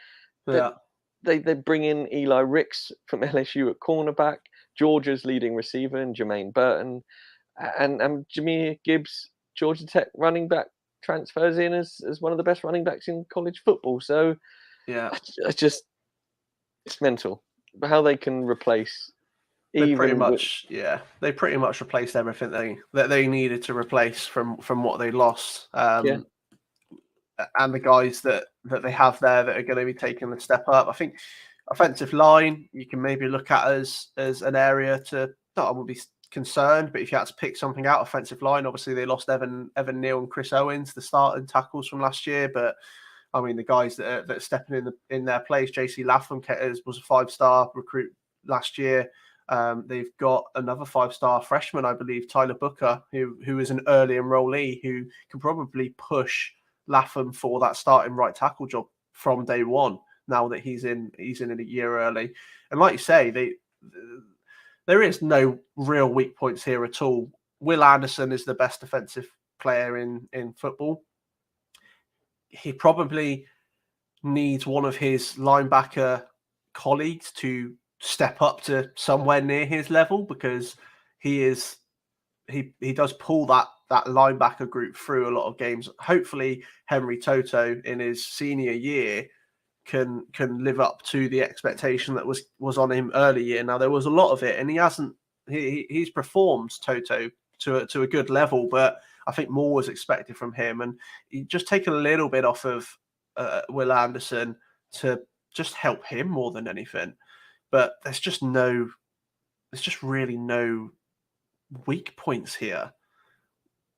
Yeah. They bring in Eli Ricks from LSU at cornerback, Georgia's leading receiver, and Jermaine Burton, and Jamar Gibbs, Georgia Tech running back, transfers in as one of the best running backs in college football. So yeah, it's mental how they can replace. They pretty much replaced everything they needed to replace from what they lost. And the guys that they have there that are going to be taking the step up. I think offensive line, you can maybe look at as an area to, I would be concerned. But if you had to pick something out, offensive line, obviously they lost Evan Neal and Chris Owens, the starting tackles from last year. But I mean, the guys that are stepping in their place, JC Lapham was a 5-star recruit last year. They've got another 5-star freshman, I believe, Tyler Booker, who is an early enrollee who can probably push Lapham for that starting right tackle job from day one. Now that he's in a year early, and like you say, there is no real weak points here at all. Will Anderson is the best defensive player in football. He probably needs one of his linebacker colleagues to step up to somewhere near his level, because he does pull that linebacker group through a lot of games. Hopefully Henry Toto in his senior year can live up to the expectation that was on him early year. Now there was a lot of it, and he's performed Toto to a good level, but I think more was expected from him, and he just taken a little bit off of Will Anderson to just help him more than anything. But there's just really no weak points here.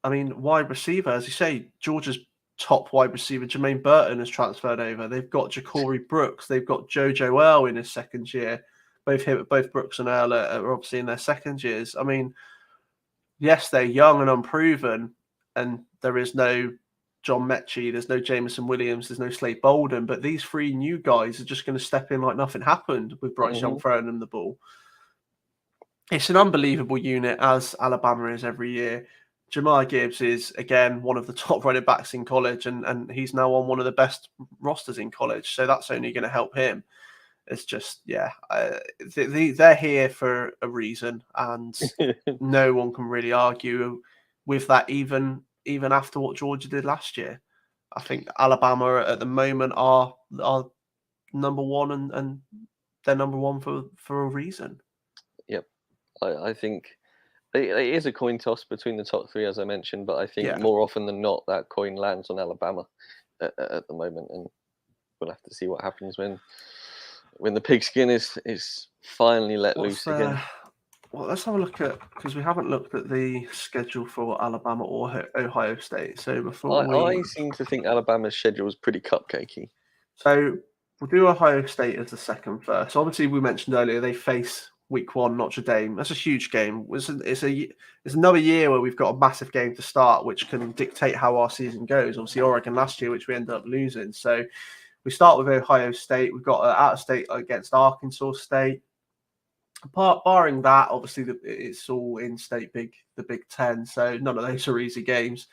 I mean, wide receiver, as you say, Georgia's top wide receiver, Jermaine Burton, has transferred over. They've got Ja'Cory Brooks. They've got JoJo Earl in his second year. Both Brooks and Earl are obviously in their second years. I mean, yes, they're young and unproven, and there is no John Mechie, there's no Jameson Williams, there's no Slade Bolden, but these 3 new guys are just going to step in like nothing happened with Bryce Young throwing them the ball. It's an unbelievable unit, as Alabama is every year. Jamar Gibbs is, again, one of the top running backs in college, and he's now on one of the best rosters in college, so that's only going to help him. It's just, they're here for a reason, and no one can really argue with that, even after what Georgia did last year. I think Alabama at the moment are number one, and they're number one for a reason. Yep. I think it is a coin toss between the top 3, as I mentioned, but I think more often than not that coin lands on Alabama at the moment, and we'll have to see what happens when the pigskin is finally let loose again. Well, let's have a look at, because we haven't looked at the schedule for Alabama or Ohio State. So I seem to think Alabama's schedule is pretty cupcakey. So we'll do Ohio State as the second first. Obviously, we mentioned earlier they face Week 1 Notre Dame. That's a huge game. It's another year where we've got a massive game to start, which can dictate how our season goes. Obviously, Oregon last year, which we ended up losing. So we start with Ohio State. We've got out of state against Arkansas State. Barring that, obviously it's all in-state the Big Ten. So none of those are easy games.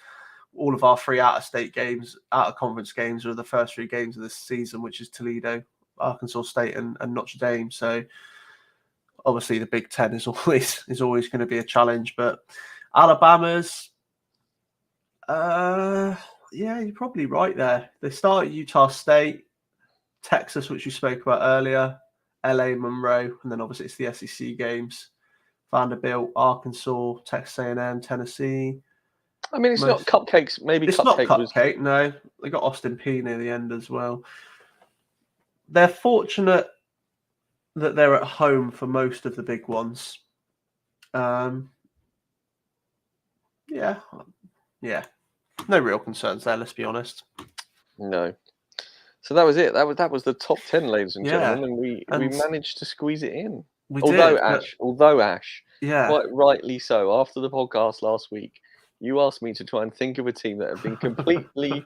All of our 3 out-of-state games, out-of-conference games, are the first 3 games of this season, which is Toledo, Arkansas State, and Notre Dame. So obviously the Big Ten is always going to be a challenge. But Alabama's, you're probably right there. They start at Utah State, Texas, which we spoke about earlier, LA, Monroe, and then obviously it's the SEC games: Vanderbilt, Arkansas, Texas A&M, Tennessee. I mean, it's not cupcakes. Maybe it's not cupcake. No, they got Austin Peay near the end as well. They're fortunate that they're at home for most of the big ones. Yeah. No real concerns there, let's be honest. No. So that was it. That was the top 10, ladies and gentlemen, and we managed to squeeze it in. Although Ash, quite rightly so, after the podcast last week, you asked me to try and think of a team that had been completely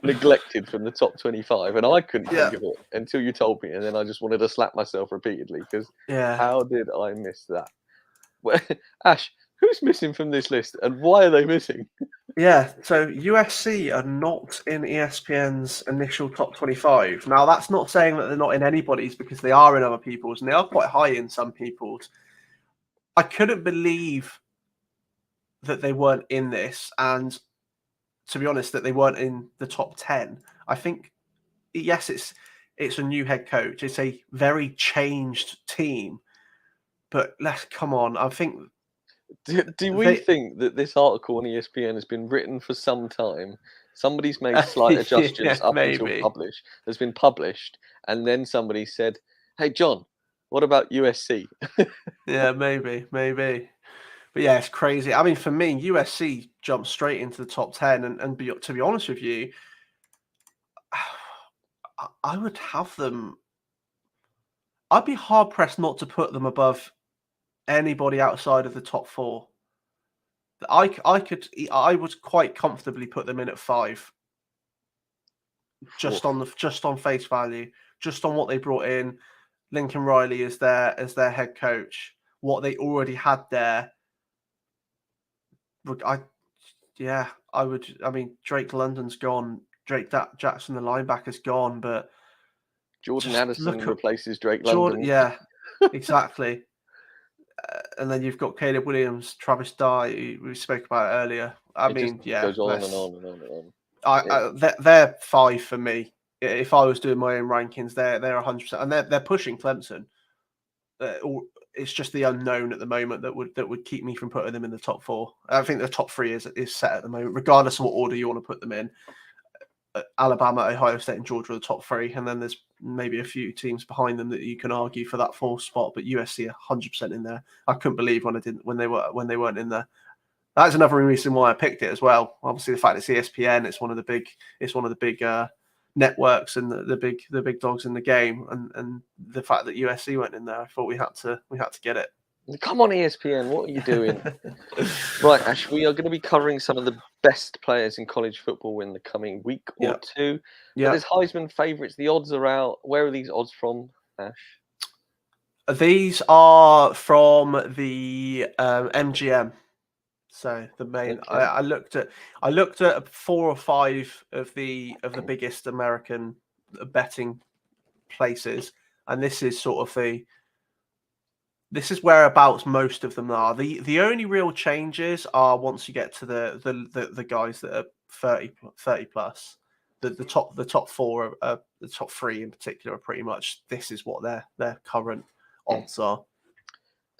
neglected from the top 25, and I couldn't think of it until you told me, and then I just wanted to slap myself repeatedly because how did I miss that? Well, Ash, who's missing from this list, and why are they missing? Yeah, so USC are not in ESPN's initial top 25. Now, that's not saying that they're not in anybody's, because they are in other people's, and they are quite high in some people's. I couldn't believe that they weren't in this, and to be honest, that they weren't in the top 10. I think, yes, it's a new head coach. It's a very changed team, but come on. I think... Do we think that this article on ESPN has been written for some time? Somebody's made slight adjustments until published. Has been published, and then somebody said, "Hey, John, what about USC?" Yeah, maybe. But yeah, it's crazy. I mean, for me, USC jumped straight into the top 10, to be honest with you, I would have them. I'd be hard pressed not to put them above anybody outside of the top 4. I would quite comfortably put them in at 5, just on face value, just on what they brought in. Lincoln Riley as their head coach, what they already had there. I would. I mean, Drake London's gone. Drake Jackson, the linebacker's gone, but Jordan Addison replaces Drake Jordan. London. Yeah, exactly. And then you've got Caleb Williams, Travis Dye, who we spoke about earlier. Goes on and on and on and on. They're 5 for me. If I was doing my own rankings, they're 100%, and they're pushing Clemson. It's just the unknown at the moment that would keep me from putting them in the top 4. I think the top 3 is set at the moment, regardless of what order you want to put them in. Alabama, Ohio State, and Georgia are the top 3, and then there's maybe a few teams behind them that you can argue for that 4th spot. But USC are 100% in there. I couldn't believe when they weren't in there. That's another reason why I picked it as well. Obviously, the fact it's ESPN, it's one of the big networks and the big dogs in the game, and the fact that USC went in there, I thought we had to get it. Come on, ESPN, what are you doing? Right, Ash, we are going to be covering some of the best players in college football in the coming week or two. Yeah. There's Heisman favourites. The odds are out. Where are these odds from, Ash? These are from the MGM. So the main, okay. I looked at 4 or 5 of the biggest American betting places, and this is sort of this is whereabouts most of them are. The only real changes are once you get to the guys that are 30 plus. The top 4 are the top 3 in particular are pretty much, this is what their current odds are.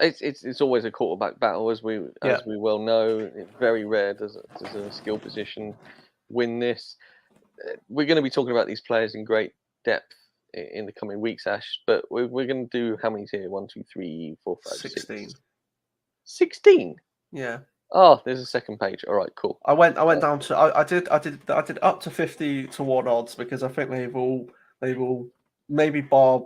It's always a quarterback battle, as we well know. It's very rare does a skill position win this. We're going to be talking about these players in great depth in the coming weeks, Ash. But we're going to do how many here? 1, 2, 3, 4, 5, 16. 6. 16. Yeah. Oh, there's a second page. All right, cool. I went down to I did up to 50 to 1 odds, because I think they've all maybe bar.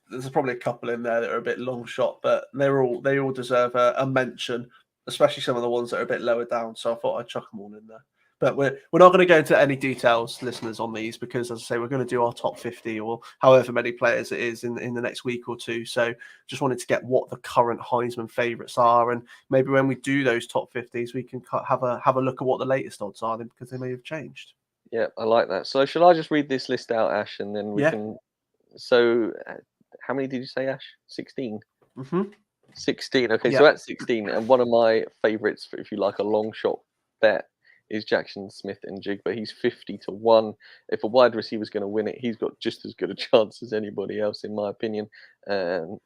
There's probably a couple in there that are a bit long shot, but they all deserve a mention, especially some of the ones that are a bit lower down. So I thought I'd chuck them all in there. But we're not going to go into any details, listeners, on these, because, as I say, we're going to do our top 50 or however many players it is in the next week or two. So just wanted to get what the current Heisman favourites are, and maybe when we do those top 50s, we can have a look at what the latest odds are, because they may have changed. Yeah, I like that. So shall I just read this list out, Ash, and then we can... So how many did you say, Ash? 16? Mm-hmm. 16. Okay, so at 16, and one of my favourites, if you like a long shot bet, is Jackson Smith and Jigba. He's 50 to 1. If a wide receiver is going to win it, he's got just as good a chance as anybody else, in my opinion. 50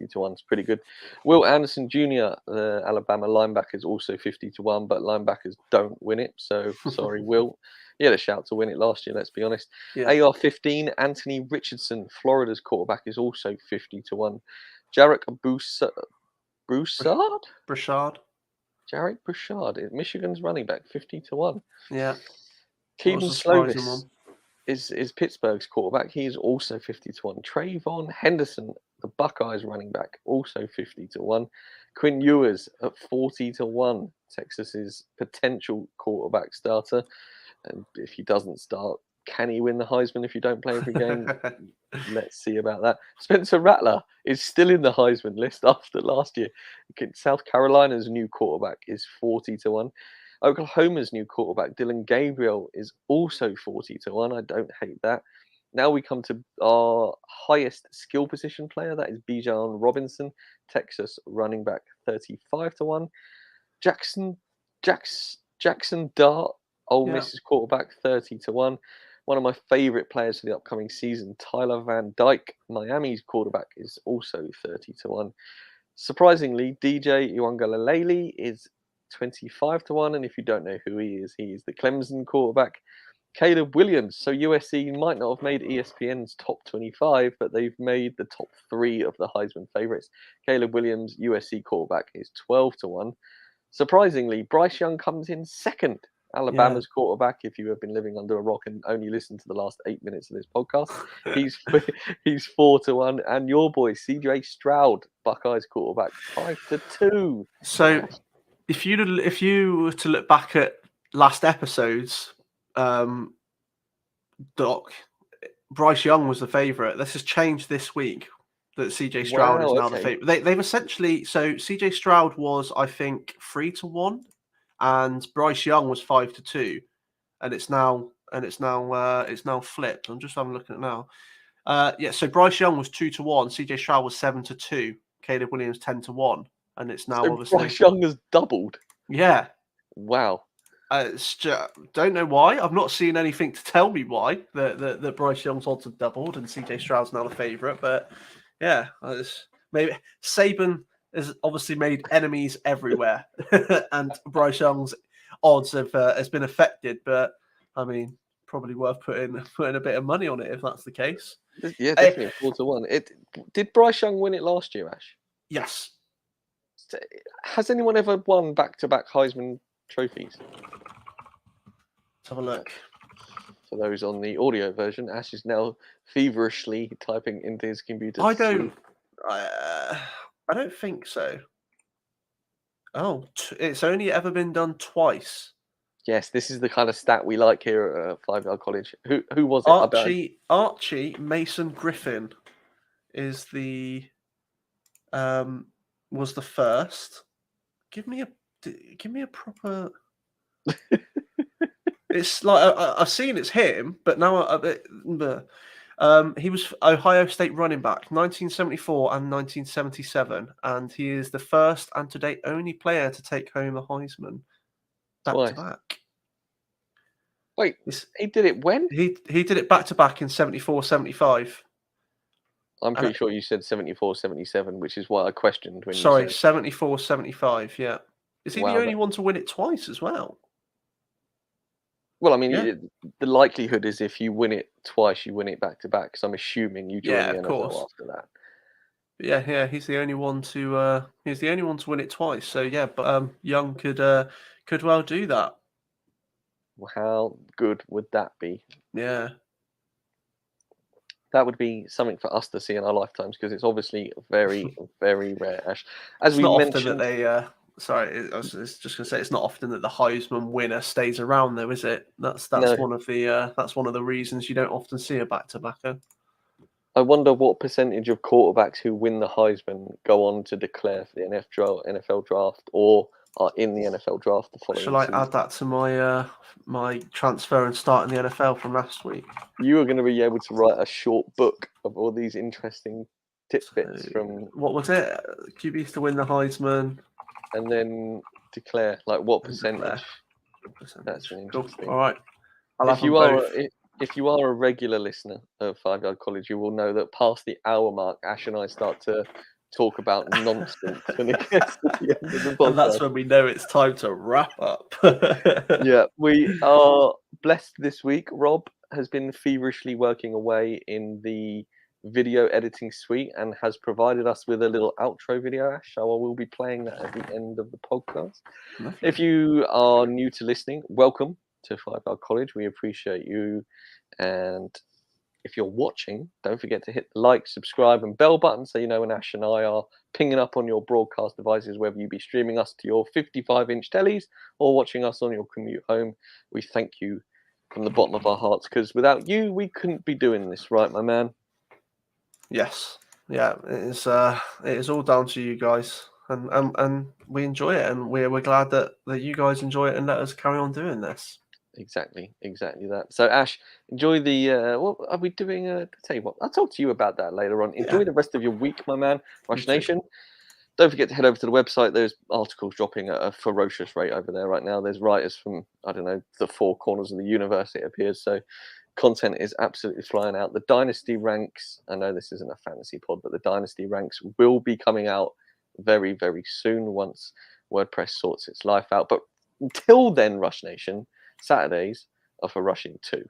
to 1 is pretty good. Will Anderson Jr., the Alabama linebacker, is also 50 to 1, but linebackers don't win it. So sorry, Will. He had a shout to win it last year, let's be honest. Yeah. AR 15, Anthony Richardson, Florida's quarterback, is also 50 to 1. Jarek Broussard? Jarek Broussard, Michigan's running back, 50 to 1. Yeah. Keaton Slovis is Pittsburgh's quarterback. He's also 50 to 1. Trayvon Henderson, the Buckeyes running back, also 50 to 1. Quinn Ewers at 40 to 1, Texas's potential quarterback starter. And if he doesn't start, can he win the Heisman if you don't play every game? Let's see about that. Spencer Rattler is still in the Heisman list after last year. South Carolina's new quarterback is 40 to 1. Oklahoma's new quarterback, Dylan Gabriel, is also 40 to 1. I don't hate that. Now we come to our highest skill position player. That is Bijan Robinson, Texas running back, 35 to 1. Jackson Dart, Ole Miss's quarterback, 30 to 1. One of my favorite players for the upcoming season, Tyler Van Dyke, Miami's quarterback, is also 30 to 1. Surprisingly, DJ Uiagalelei is 25 to 1. And if you don't know who he is the Clemson quarterback. Caleb Williams. So USC might not have made ESPN's top 25, but they've made the top 3 of the Heisman favorites. Caleb Williams, USC quarterback, is 12-1. Surprisingly, Bryce Young comes in second. Alabama's quarterback, if you have been living under a rock and only listened to the last 8 minutes of this podcast, he's 4-1. And your boy, CJ Stroud, Buckeyes quarterback, 5-2. So if you were to look back at last episodes, Doc, Bryce Young was the favourite. This has changed this week that CJ Stroud is now the favourite. They've essentially, so CJ Stroud was, I think, 3-1, and Bryce Young was 5-2, and it's now flipped. I'm just having a look at it now. So Bryce Young was 2-1, CJ Stroud was 7-2, Caleb Williams 10-1, and it's now obviously Bryce Young has doubled. Yeah. Wow. Don't know why. I've not seen anything to tell me why that Bryce Young's odds have doubled and CJ Stroud's now the favourite. But yeah, maybe Saban has obviously made enemies everywhere, and Bryce Young's odds has been affected. But I mean, probably worth putting a bit of money on it if that's the case. Yeah, definitely 4-1. Did Bryce Young win it last year, Ash? Yes. Has anyone ever won back-to-back Heisman trophies? Let's have a look. For those on the audio version, Ash is now feverishly typing into his computer. I don't think so. Oh, it's only ever been done twice. Yes, this is the kind of stat we like here at 5 Yard College. Who was it? Archie Mason Griffin is the was the first. Give me a proper. It's like I've seen it's him, but now he was Ohio State running back 1974 and 1977, and he is the first and to date only player to take home a Heisman back to back. Wait, he did it when? He did it back to back in 74, 75. I'm pretty sure you said 74, 77, which is why I questioned when you said 74, 75, yeah. Is he the only one to win it twice as well? Well, I mean, the likelihood is if you win it twice, you win it back to back. Because I'm assuming you join the NFL after that. Yeah, he's the only one to win it twice. So yeah, but Young could well do that. How good would that be? Yeah, that would be something for us to see in our lifetimes because it's obviously very, very rare. Ash, as it's we not mentioned, often that they. Sorry, I was just going to say it's not often that the Heisman winner stays around, though, is it? That's one of the reasons you don't often see a back-to-backer. I wonder what percentage of quarterbacks who win the Heisman go on to declare for the NFL draft or are in the NFL draft the following season. Shall I add that to my transfer and start in the NFL from last week? You are going to be able to write a short book of all these interesting tidbits from... What was it? QBs to win the Heisman. And then declare, like, what percentage. That's an interesting. Cool. All right. If you are a regular listener of 5 Yard College, you will know that past the hour mark, Ash and I start to talk about nonsense when it gets to the end of the podcast. And that's when we know it's time to wrap up. Yeah, we are blessed this week. Rob has been feverishly working away in the video editing suite and has provided us with a little outro video, Ash, so I will be playing that at the end of the podcast. Lovely. If you are new to listening, welcome to 5 Yard College. We appreciate you, and if you're watching, don't forget to hit the like, subscribe and bell button so you know when Ash and I are pinging up on your broadcast devices, whether you be streaming us to your 55-inch tellies or watching us on your commute home. We thank you from the bottom of our hearts because without you we couldn't be doing this, right, my man? Yes, yeah, it is all down to you guys, and we enjoy it, and we're glad that you guys enjoy it and let us carry on doing this. Exactly that. So Ash, enjoy the. What are we doing? Tell you what, I'll talk to you about that later on. Enjoy the rest of your week, my man. Rush Nation. Don't forget to head over to the website. There's articles dropping at a ferocious rate over there right now. There's writers from the four corners of the universe, it appears. So. Content is absolutely flying out. The Dynasty ranks, I know this isn't a fantasy pod, but the Dynasty ranks will be coming out very, very soon once WordPress sorts its life out. But until then, Rush Nation, Saturdays of a rushing 2.